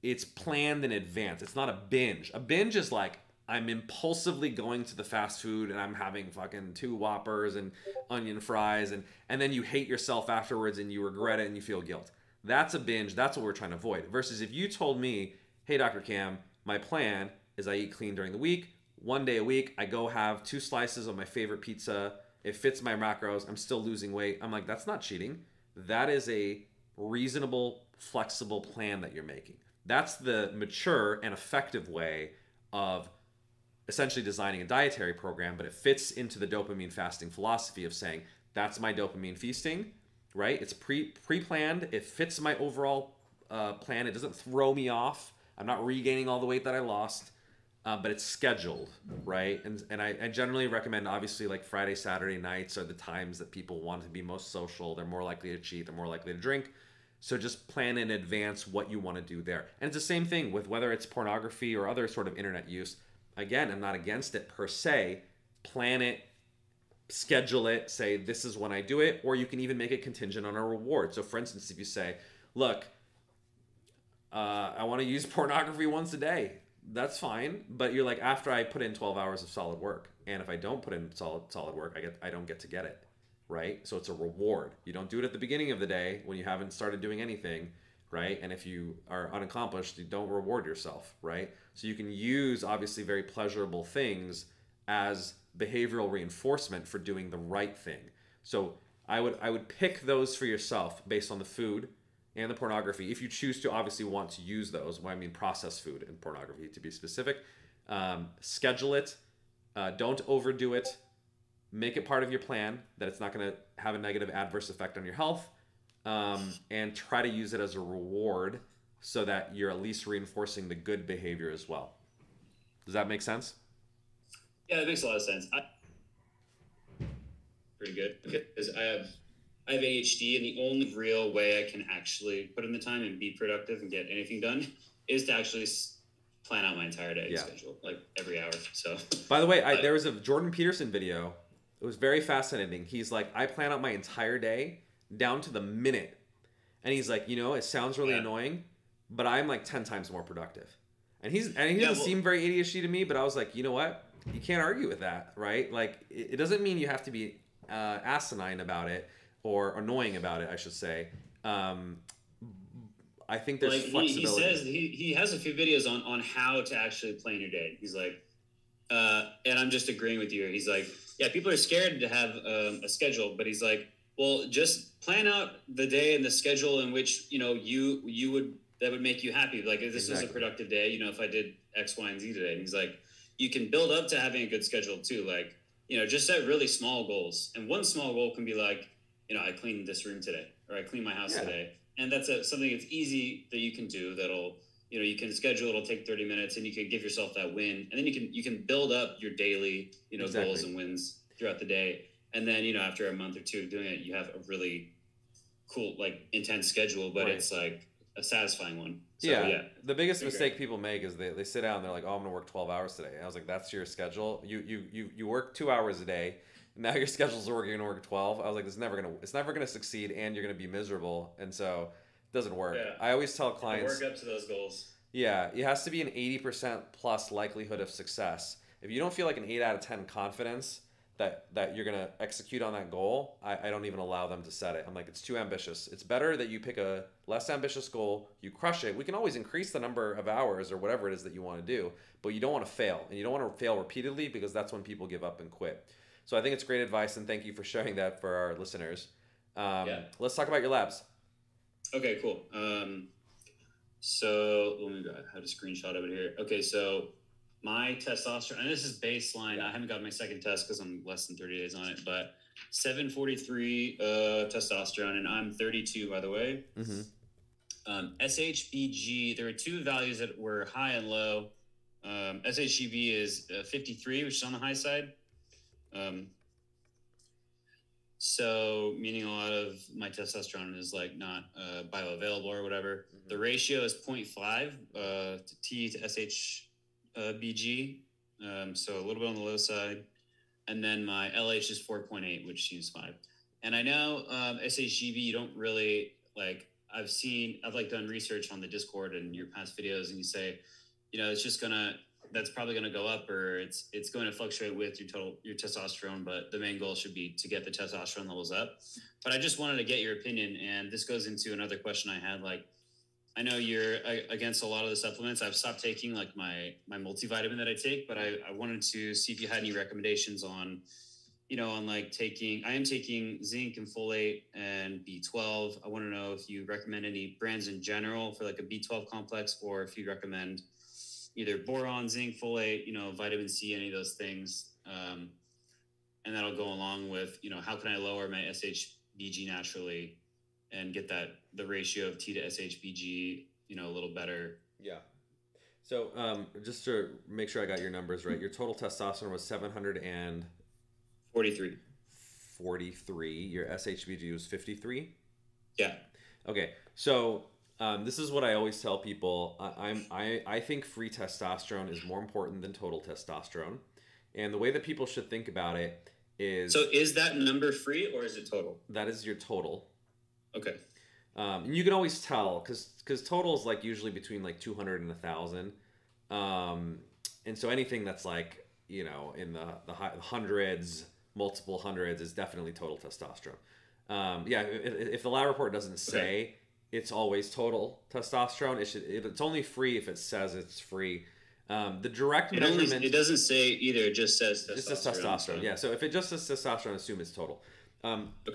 it's planned in advance. It's not a binge. A binge is like, I'm impulsively going to the fast food and I'm having fucking 2 Whoppers and onion fries, and then you hate yourself afterwards and you regret it and you feel guilt. That's a binge. That's what we're trying to avoid. Versus if you told me, hey, Dr. Cam, my plan is I eat clean during the week. 1 day a week, I go have 2 slices of my favorite pizza. It fits my macros. I'm still losing weight. I'm like, that's not cheating. That is a reasonable, flexible plan that you're making. That's the mature and effective way of essentially designing a dietary program, but it fits into the dopamine fasting philosophy of saying, that's my dopamine feasting, right? It's pre-planned. It fits my overall plan. It doesn't throw me off. I'm not regaining all the weight that I lost, but it's scheduled, right? And I generally recommend, obviously, like Friday, Saturday nights are the times that people want to be most social. They're more likely to cheat. They're more likely to drink. So just plan in advance what you want to do there. And it's the same thing with whether it's pornography or other sort of internet use. Again, I'm not against it per se. Plan it, schedule it, say this is when I do it, or you can even make it contingent on a reward. So for instance, if you say, look, I want to use pornography once a day, that's fine. But you're like, after I put in 12 hours of solid work, and if I don't put in solid work, I don't get to get it. Right? So it's a reward. You don't do it at the beginning of the day when you haven't started doing anything, right? And if you are unaccomplished, you don't reward yourself, right? So you can use obviously very pleasurable things as behavioral reinforcement for doing the right thing. So I would pick those for yourself based on the food and the pornography. If you choose to obviously want to use those, well, I mean processed food and pornography to be specific, schedule it, don't overdo it. Make it part of your plan that it's not going to have a negative adverse effect on your health, and try to use it as a reward so that you're at least reinforcing the good behavior as well. Does that make sense? Yeah, it makes a lot of sense. Pretty good, because I have ADHD, and the only real way I can actually put in the time and be productive and get anything done is to actually plan out my entire day schedule, like every hour. So, by the way, there was a Jordan Peterson video. It was very fascinating. He's like, I plan out my entire day down to the minute. And he's like, it sounds really annoying, but I'm like 10 times more productive. And he doesn't seem very ADHD to me, but I was like, you know what? You can't argue with that, right? Like, it doesn't mean you have to be asinine about it, or annoying about it, I should say. I think there's flexibility. He says he has a few videos on how to actually plan your day. He's like, and I'm just agreeing with you. He's like, yeah, people are scared to have a schedule, but he's like, Well, just plan out the day and the schedule in which, you would, that would make you happy. Like if this was a productive day, if I did X, Y, and Z today. And he's like, you can build up to having a good schedule too. Like, just set really small goals. And one small goal can be like, I cleaned this room today, or I cleaned my house today. And that's something that's easy that you can do that'll, you can schedule, it'll take 30 minutes and you can give yourself that win. And then you can build up your daily, goals and wins throughout the day. And then, after a month or two of doing it, you have a really cool, like intense schedule, but it's like a satisfying one. So, the biggest mistake people make is they sit down and they're like, oh, I'm gonna work 12 hours today. And I was like, that's your schedule. You work 2 hours a day. Now your schedule's you're gonna work 12. I was like, it's never gonna succeed, and you're gonna be miserable. And so it doesn't work. I always tell clients, work up to those goals. Yeah, it has to be an 80% plus likelihood of success. If you don't feel like an 8 out of 10 confidence that you're gonna execute on that goal, I don't even allow them to set it. I'm like, it's too ambitious. It's better that you pick a less ambitious goal, you crush it. We can always increase the number of hours or whatever it is that you want to do, but you don't want to fail, and you don't want to fail repeatedly, because that's when people give up and quit. So I think it's great advice, and thank you for sharing that for our listeners. Let's talk about your labs. Okay, cool. So let me go. I had a screenshot of it here. Okay, so my testosterone, and this is baseline. I haven't got my second test because I'm less than 30 days on it, but 743 testosterone, and I'm 32, by the way. SHBG, there were two values that were high and low. SHBG is 53, which is on the high side. So meaning a lot of my testosterone is like not bioavailable or whatever. The ratio is 0.5 to T to SHBG, so a little bit on the low side. And then my LH is 4.8, which seems fine. And I know SHGB, you don't really like. I've done research on the Discord and your past videos, and you say, it's just that's probably going to go up, or it's going to fluctuate with your testosterone, but the main goal should be to get the testosterone levels up. But I just wanted to get your opinion, and this goes into another question I had. Like, I know you're against a lot of the supplements. I've stopped taking like my multivitamin that I take, but I wanted to see if you had any recommendations on, on like I am taking zinc and folate and B12. I want to know if you recommend any brands in general for like a B12 complex, or if you recommend either boron, zinc, folate, vitamin C, any of those things. And that'll go along with, how can I lower my SHBG naturally and get the ratio of T to SHBG, a little better. Yeah. So just to make sure I got your numbers right, your total testosterone was 743. Your SHBG was 53. Yeah. Okay. So this is what I always tell people. I think free testosterone is more important than total testosterone, and the way that people should think about it is. So is that number free or is it total? That is your total. Okay. And you can always tell because total is like usually between like 200 and 1,000, and so anything that's like in the hundreds, multiple hundreds, is definitely total testosterone. If the lab report doesn't say it's always total testosterone, it's only free if it says it's free. The direct measurement, it doesn't say either. It just says testosterone. It says testosterone. Yeah. So if it just says testosterone, assume it's total.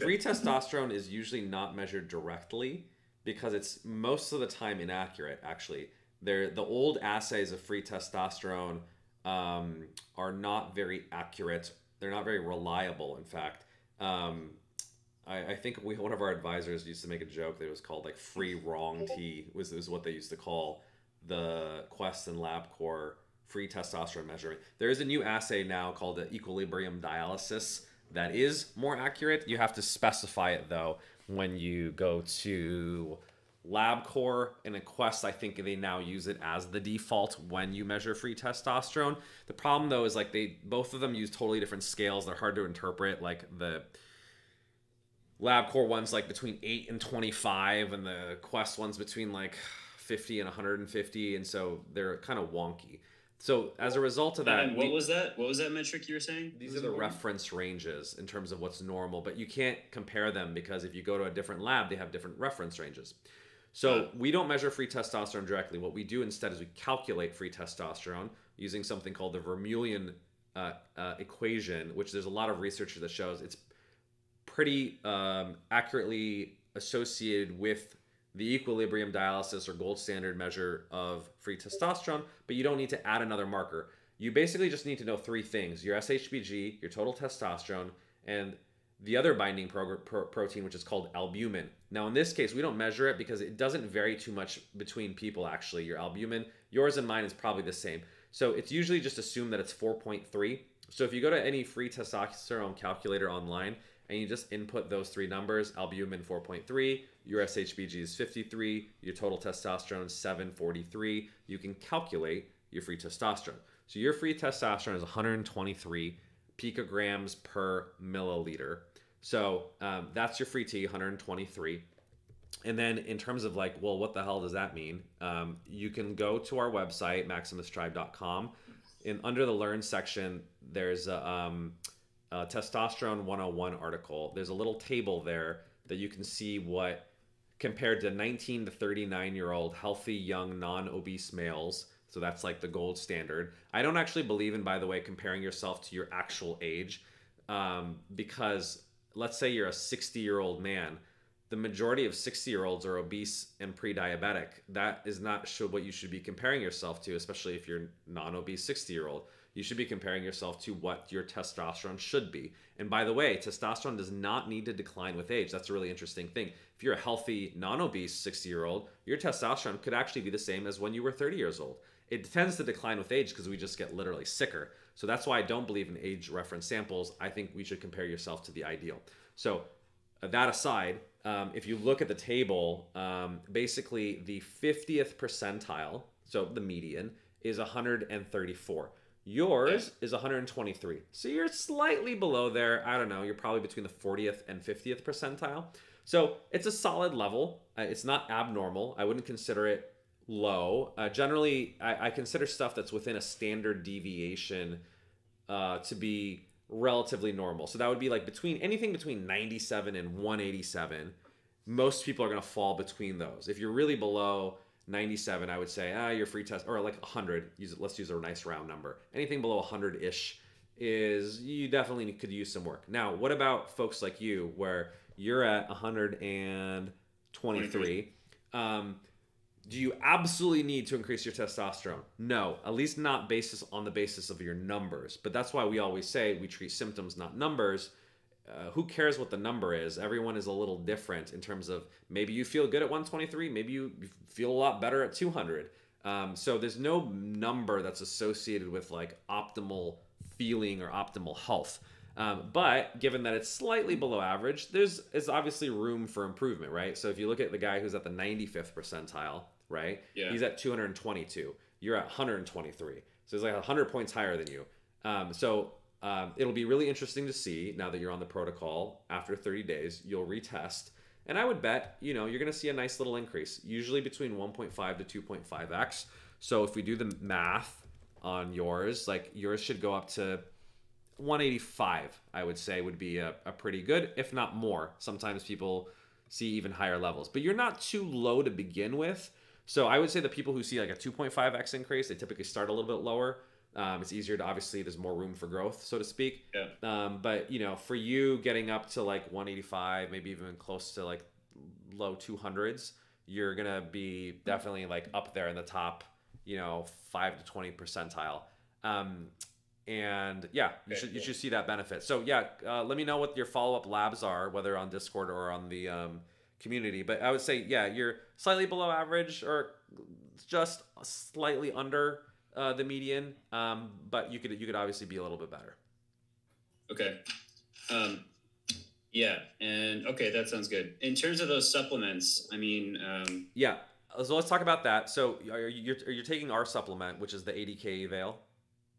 Free testosterone is usually not measured directly because it's most of the time inaccurate. Actually, the old assays of free testosterone are not very accurate. They're not very reliable. In fact, I think one of our advisors used to make a joke that it was called like free wrong T was what they used to call the Quest and LabCorp free testosterone measurement. There is a new assay now called the equilibrium dialysis that is more accurate. You have to specify it though when you go to LabCorp and a Quest. I think they now use it as the default when you measure free testosterone. The problem though is like both of them use totally different scales. They're hard to interpret. Like the LabCorp one's like between 8 and 25, and the Quest one's between like 50 and 150, and so they're kind of wonky. So as a result of that, what was that metric you were saying? These are the reference ranges in terms of what's normal, but you can't compare them because if you go to a different lab, they have different reference ranges. So we don't measure free testosterone directly. What we do instead is we calculate free testosterone using something called the Vermeulen equation, which there's a lot of research that shows it's pretty accurately associated with the equilibrium dialysis or gold standard measure of free testosterone, but you don't need to add another marker. You basically just need to know three things: your SHBG, your total testosterone, and the other binding protein, which is called albumin. Now, in this case, we don't measure it because it doesn't vary too much between people, actually. Your albumin, yours and mine is probably the same. So it's usually just assumed that it's 4.3. So if you go to any free testosterone calculator online and you just input those three numbers, albumin 4.3, your SHBG is 53, your total testosterone is 743, you can calculate your free testosterone. So your free testosterone is 123 picograms per milliliter. So that's your free T, 123. And then in terms of like, well, what the hell does that mean? You can go to our website, MaximusTribe.com. And under the Learn section, there's a Testosterone 101 article. There's a little table there that you can see what, compared to 19 to 39-year-old healthy, young, non-obese males. So that's like the gold standard. I don't actually believe in, by the way, comparing yourself to your actual age, because let's say you're a 60-year-old man. The majority of 60-year-olds are obese and pre-diabetic. That is not what you should be comparing yourself to, especially if you're non-obese 60-year-old. You should be comparing yourself to what your testosterone should be. And by the way, testosterone does not need to decline with age. That's a really interesting thing. If you're a healthy, non-obese 60-year-old, your testosterone could actually be the same as when you were 30 years old. It tends to decline with age because we just get literally sicker. So that's why I don't believe in age reference samples. I think we should compare yourself to the ideal. So that aside, if you look at the table, basically the 50th percentile, so the median, is 134. Yours is 123. So you're slightly below there. I don't know. You're probably between the 40th and 50th percentile. So it's a solid level. It's not abnormal. I wouldn't consider it low. Generally, I consider stuff that's within a standard deviation to be relatively normal. So that would be like anything between 97 and 187. Most people are going to fall between those. If you're really below 97, I would say, your free test, or like 100, let's use a nice round number. Anything below 100-ish is, you definitely could use some work. Now, what about folks like you, where you're at 123? Do you absolutely need to increase your testosterone? No, at least not on the basis of your numbers. But that's why we always say we treat symptoms, not numbers. Who cares what the number is? Everyone is a little different in terms of, maybe you feel good at 123, maybe you feel a lot better at 200. So there's no number that's associated with like optimal feeling or optimal health. But given that it's slightly below average, there's obviously room for improvement, right? So if you look at the guy who's at the 95th percentile, right? Yeah. He's at 222. You're at 123. So he's like 100 points higher than you. It'll be really interesting to see, now that you're on the protocol, after 30 days, you'll retest. And I would bet, you're going to see a nice little increase, usually between 1.5 to 2.5x. So if we do the math on yours, like yours should go up to 185, I would say would be a pretty good, if not more. Sometimes people see even higher levels, but you're not too low to begin with. So I would say the people who see like a 2.5x increase, they typically start a little bit lower. It's easier to, obviously, there's more room for growth, so to speak. Yeah. But, for you getting up to like 185, maybe even close to like low 200s, you're going to be definitely like up there in the top, 5 to 20 percentile. And yeah, you should see that benefit. So yeah, let me know what your follow-up labs are, whether on Discord or on the community. But I would say, yeah, you're slightly below average or just slightly under the median, but you could obviously be a little bit better. Okay. Yeah. And okay, that sounds good. In terms of those supplements, I mean, yeah. So let's talk about that. So you're taking our supplement, which is the 80K Veil?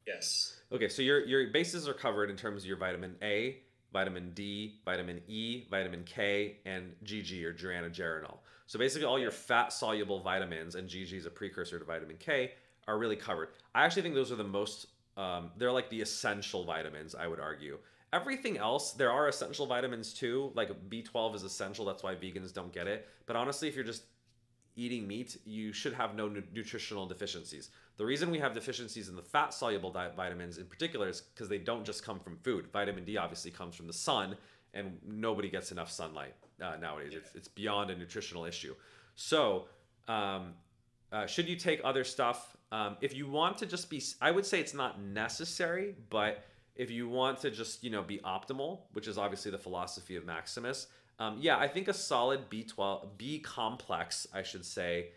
Yes. Okay. So your bases are covered in terms of your vitamin A, vitamin D, vitamin E, vitamin K, and GG, or geranol. So basically all your fat soluble vitamins, and GG is a precursor to vitamin K, are really covered. I actually think those are the most, they're like the essential vitamins, I would argue. Everything else, there are essential vitamins too, like B12 is essential, that's why vegans don't get it. But honestly, if you're just eating meat, you should have no nutritional deficiencies. The reason we have deficiencies in the fat-soluble vitamins in particular is because they don't just come from food. Vitamin D obviously comes from the sun, and nobody gets enough sunlight nowadays. It's beyond a nutritional issue. So should you take other stuff? If you want to just be, I would say it's not necessary, but if you want to just, be optimal, which is obviously the philosophy of Maximus, yeah, I think a solid B complex, I should say,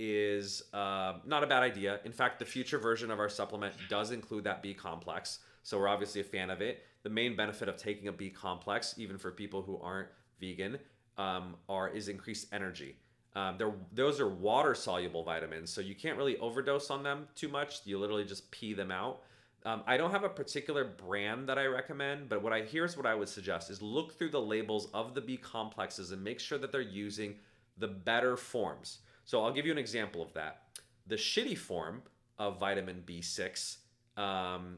is not a bad idea. In fact, the future version of our supplement does include that B complex, so we're obviously a fan of it. The main benefit of taking a B complex, even for people who aren't vegan, is increased energy. Those are water-soluble vitamins, so you can't really overdose on them too much. You literally just pee them out. I don't have a particular brand that I recommend, but here's what I would suggest is look through the labels of the B complexes and make sure that they're using the better forms. So I'll give you an example of that. The shitty form of vitamin B6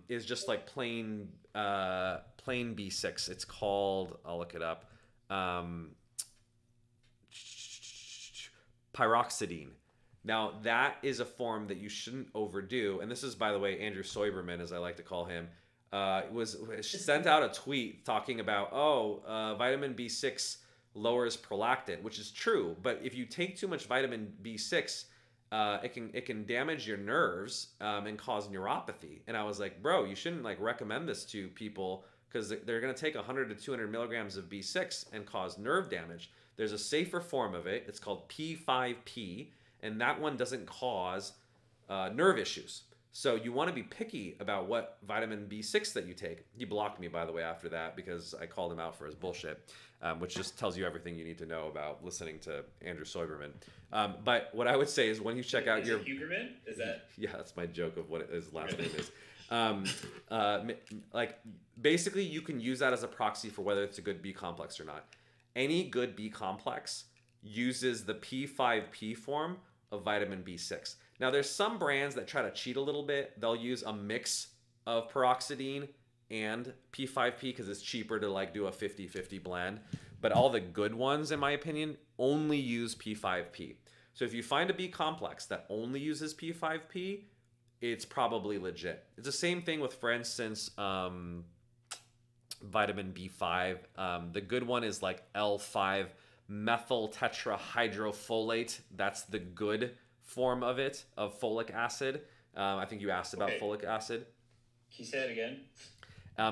is just like plain B6. It's called, I'll look it up, pyroxidine. Now, that is a form that you shouldn't overdo. And this is, by the way, Andrew Soyberman, as I like to call him, was sent out a tweet talking about, vitamin B6 lowers prolactin, which is true. But if you take too much vitamin B6, it can damage your nerves and cause neuropathy. And I was like, bro, you shouldn't recommend this to people because they're going to take 100 to 200 milligrams of B6 and cause nerve damage. There's a safer form of it. It's called P5P. And that one doesn't cause nerve issues. So you want to be picky about what vitamin B6 that you take. He blocked me, by the way, after that because I called him out for his bullshit, which just tells you everything you need to know about listening to Andrew Soyberman. But what I would say is when you check out your... Huberman? Is that... Yeah, that's my joke of what his last name is. Basically, you can use that as a proxy for whether it's a good B complex or not. Any good B complex uses the P5P form of vitamin B6. Now, there's some brands that try to cheat a little bit. They'll use a mix of pyroxidine and P5P because it's cheaper to do a 50-50 blend. But all the good ones, in my opinion, only use P5P. So if you find a B complex that only uses P5P, it's probably legit. It's the same thing with, for instance, vitamin B5. The good one is L5 methyl tetrahydrofolate. That's the good form of it, of folic acid. I think you asked about folic acid. Can you say it again?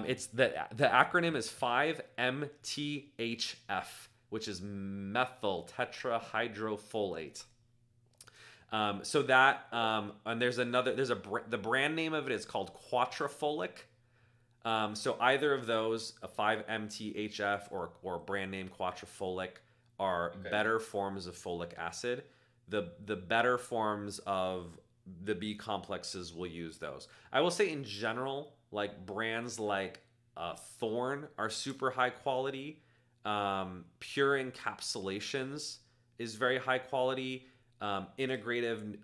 It's the acronym is 5-MTHF, which is methyl tetrahydrofolate. So that and the brand name of it is called Quatrafolic. So either of those, a 5-MTHF or brand name Quatrafolic, are better forms of folic acid. The better forms of the B complexes will use those. I will say in general, brands like Thorne are super high quality. Pure Encapsulations is very high quality. Integrative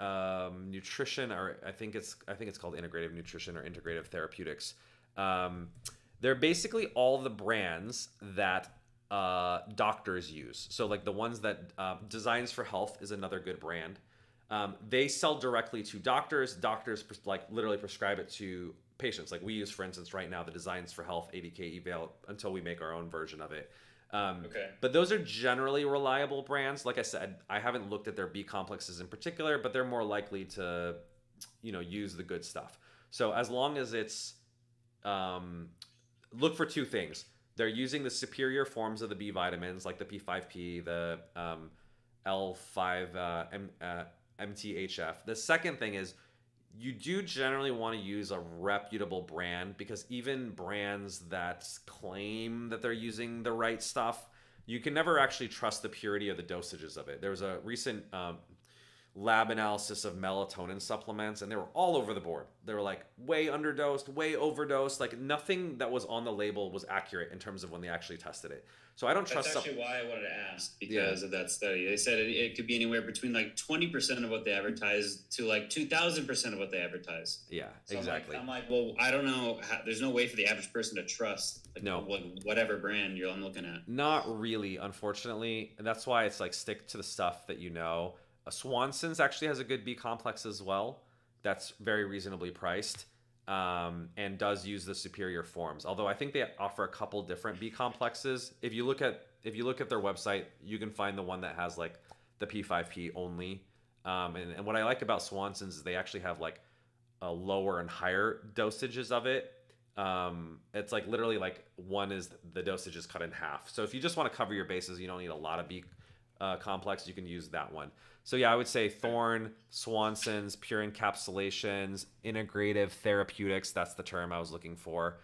Nutrition, or I think it's called Integrative Nutrition or Integrative Therapeutics. They're basically all the brands that doctors use. So the ones that Designs for Health is another good brand. They sell directly to doctors. Doctors literally prescribe it to patients. We use, for instance, right now the Designs for Health 80K eval until we make our own version of it. But those are generally reliable brands. Like I said, I haven't looked at their B complexes in particular, but they're more likely to, use the good stuff. So as long as it's, look for two things. They're using the superior forms of the B vitamins, like the P5P, the L5 MTHF. The second thing is you do generally want to use a reputable brand, because even brands that claim that they're using the right stuff, you can never actually trust the purity of the dosages of it. There was a recent lab analysis of melatonin supplements, and they were all over the board. They were way underdosed, way overdosed. Nothing that was on the label was accurate in terms of when they actually tested it. So I don't trust. That's actually why I wanted to ask, because of that study. They said it could be anywhere between 20% of what they advertise to 2,000% of what they advertise. Yeah, so exactly. I'm well, I don't know. There's no way for the average person to trust whatever brand I'm looking at. Not really, unfortunately. And that's why it's stick to the stuff that you know. Swanson's actually has a good B complex as well. That's very reasonably priced. and does use the superior forms. Although I think they offer a couple different B complexes. If you look at their website, you can find the one that has like the P5P only. And what I like about Swanson's is they actually have like a lower and higher dosages of it. It's like literally like one is the dosage is cut in half. So if you just want to cover your bases, you don't need a lot of B complex, you can use that one. So yeah, I would say Thorne, Swanson's, Pure Encapsulations, Integrative Therapeutics, that's the term I was looking for,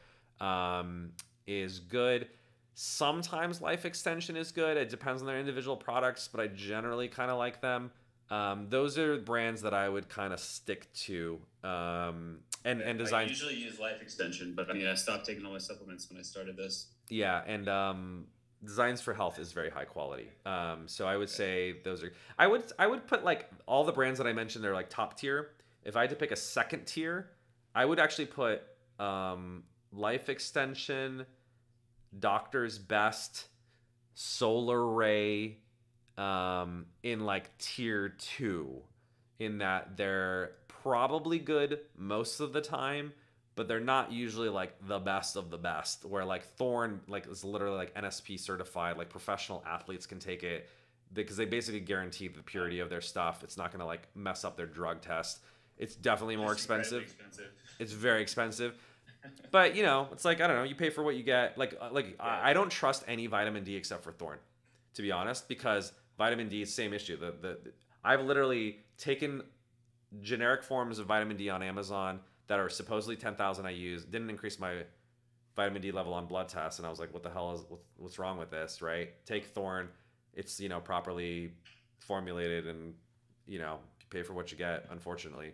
is good. Sometimes Life Extension is good. It depends on their individual products, but I generally kind of like them. Those are brands that I would kind of stick to. And design. I usually use Life Extension, but I mean, I stopped taking all my supplements when I started this. Yeah, and Designs for Health is very high quality. So I would say those are. I would put like all the brands that I mentioned. They're like top tier. If I had to pick a second tier, I would actually put Life Extension, Doctor's Best, Solar Ray, in like tier 2, in that they're probably good most of the time, but they're not usually like the best of the best, where like Thorne like is literally like NSP certified, like professional athletes can take it because they basically guarantee the purity of their stuff. It's not going to like mess up their drug test. It's definitely more expensive. It's very expensive. But you know, it's like, I don't know, you pay for what you get. I don't trust any vitamin D except for Thorne, to be honest, because vitamin D is same issue. I've literally taken generic forms of vitamin D on Amazon that are supposedly 10,000 IUs, didn't increase my vitamin D level on blood tests, and I was like, what the hell what's wrong with this, right? Take Thorne, it's, you know, properly formulated, and, you know, you pay for what you get, unfortunately.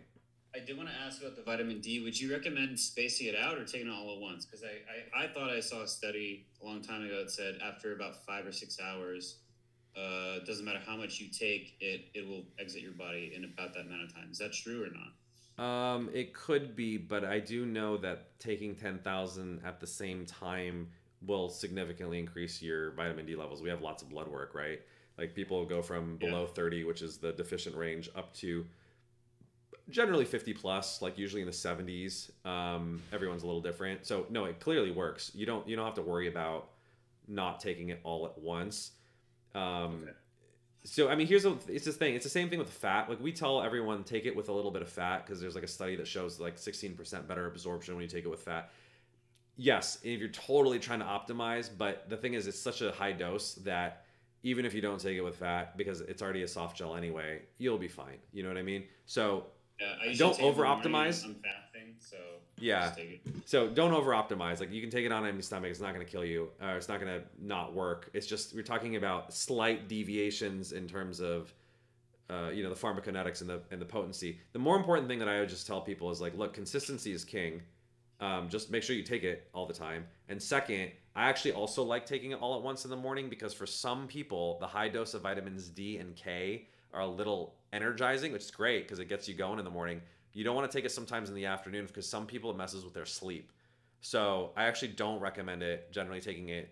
I did want to ask about the vitamin D. Would you recommend spacing it out or taking it all at once? Because I thought I saw a study a long time ago that said after about 5 or 6 hours, it doesn't matter how much you take, it will exit your body in about that amount of time. Is that true or not? It could be, but I do know that taking 10,000 at the same time will significantly increase your vitamin D levels. We have lots of blood work, right? Like people go from below 30, which is the deficient range, up to generally 50 plus, like usually in the 70s. Everyone's a little different. So no, it clearly works. You don't have to worry about not taking it all at once. Okay. So, I mean, it's this thing. It's the same thing with fat. Like, we tell everyone, take it with a little bit of fat, because there's like a study that shows like 16% better absorption when you take it with fat. Yes, if you're totally trying to optimize, but the thing is, it's such a high dose that even if you don't take it with fat, because it's already a soft gel anyway, you'll be fine. You know what I mean? So, don't over optimize. I'm fasting, so yeah. Just take it. So don't over optimize. Like, you can take it on an empty stomach. It's not going to kill you. It's not going to not work. It's just, we're talking about slight deviations in terms of, the pharmacokinetics and the potency. The more important thing that I would just tell people is like, look, consistency is king. Just make sure you take it all the time. And second, I actually also like taking it all at once in the morning, because for some people, the high dose of vitamins D and K are a little energizing, which is great because it gets you going in the morning. You don't want to take it sometimes in the afternoon, because some people, it messes with their sleep. So I actually don't recommend it, generally taking it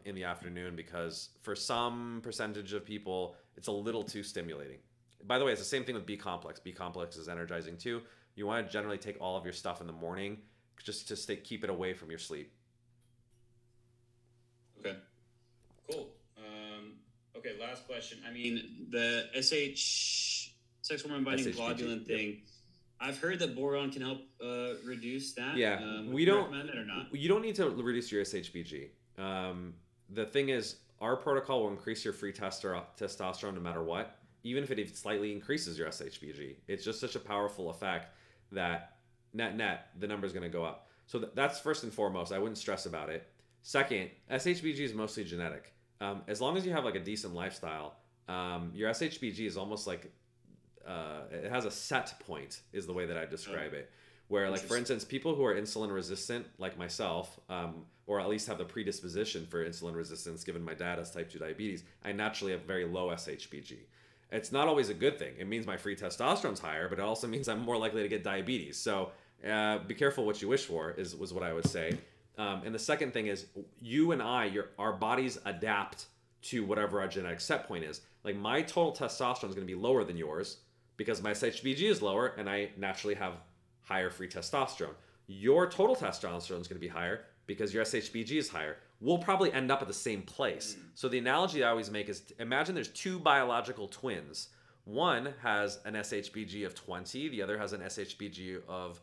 in the afternoon, because for some percentage of people, it's a little too stimulating. By the way, it's the same thing with B complex. B complex is energizing too. You want to generally take all of your stuff in the morning, just to keep it away from your sleep. Okay, cool. Okay, last question. I mean, the sex hormone binding globulin thing, I've heard that boron can help reduce that. Yeah, we don't recommend it or not. You don't need to reduce your SHBG. The thing is, our protocol will increase your free testosterone no matter what, even if it slightly increases your SHBG. It's just such a powerful effect that net, the number is going to go up. So that's first and foremost. I wouldn't stress about it. Second, SHBG is mostly genetic. As long as you have like a decent lifestyle, your SHBG is almost like it has a set point, is the way that I describe it. Where, like, for instance, people who are insulin resistant, like myself, or at least have the predisposition for insulin resistance, given my dad has type 2 diabetes, I naturally have very low SHBG. It's not always a good thing. It means my free testosterone's higher, but it also means I'm more likely to get diabetes. So be careful what you wish for, was what I would say. And the second thing is, you and our bodies adapt to whatever our genetic set point is. Like, my total testosterone is going to be lower than yours because my SHBG is lower and I naturally have higher free testosterone. your total testosterone is going to be higher because your SHBG is higher. We'll probably end up at the same place. So the analogy I always make is, imagine there's two biological twins. One has an SHBG of 20, the other has an SHBG of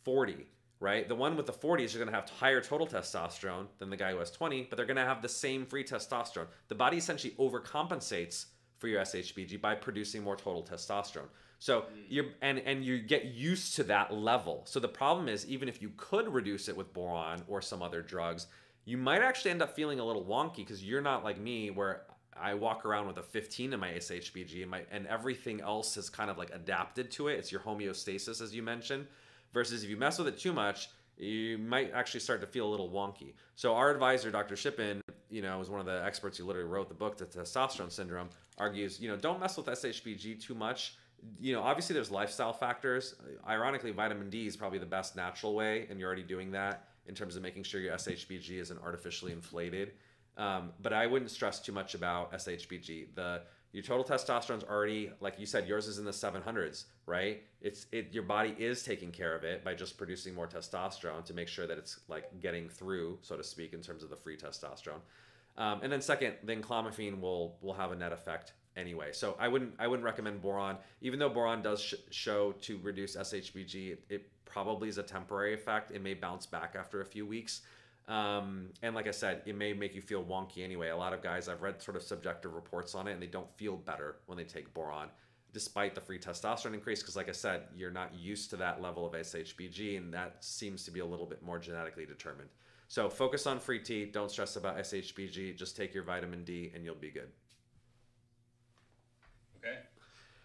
40, right? The one with the 40 is going to have higher total testosterone than the guy who has 20, but they're going to have the same free testosterone. The body essentially overcompensates for your SHBG by producing more total testosterone. So you get used to that level. So the problem is, even if you could reduce it with boron or some other drugs, you might actually end up feeling a little wonky because you're not like me where I walk around with a 15 in my SHBG and everything else has kind of like adapted to it. It's your homeostasis, as you mentioned, versus if you mess with it too much, you might actually start to feel a little wonky. So our advisor, Dr. Shippen, is one of the experts who literally wrote the book, The Testosterone Syndrome, argues, don't mess with SHBG too much. Obviously there's lifestyle factors. Ironically, vitamin D is probably the best natural way, and you're already doing that in terms of making sure your SHBG isn't artificially inflated. But I wouldn't stress too much about SHBG. Your total testosterone's already, like you said, yours is in the 700s, right? Your body is taking care of it by just producing more testosterone to make sure that it's like getting through, so to speak, in terms of the free testosterone. And then second, the clomiphene will have a net effect anyway. So I wouldn't recommend boron, even though boron does show to reduce SHBG. It probably is a temporary effect. It may bounce back after a few weeks. And like I said, it may make you feel wonky anyway. A lot of guys, I've read sort of subjective reports on it, and they don't feel better when they take boron, despite the free testosterone increase. Because like I said, you're not used to that level of SHBG, and that seems to be a little bit more genetically determined. So focus on free T. Don't stress about SHBG. Just take your vitamin D, and you'll be good. Okay.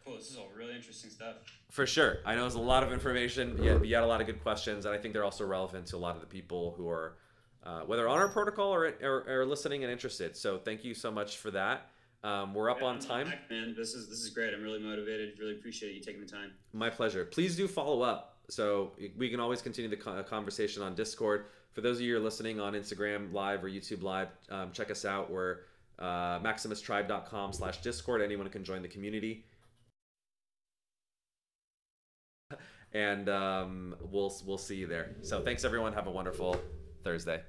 Cool. This is all really interesting stuff. For sure. I know there's a lot of information. You had a lot of good questions, and I think they're also relevant to a lot of the people who are whether on our protocol or listening and interested. So thank you so much for that. We're up on time. Man, this is great. I'm really motivated. Really appreciate you taking the time. My pleasure. Please do follow up. So we can always continue the conversation on Discord. For those of you who are listening on Instagram Live or YouTube Live, check us out. We're MaximusTribe.com/Discord. Anyone can join the community. And we'll see you there. So thanks everyone. Have a wonderful Thursday.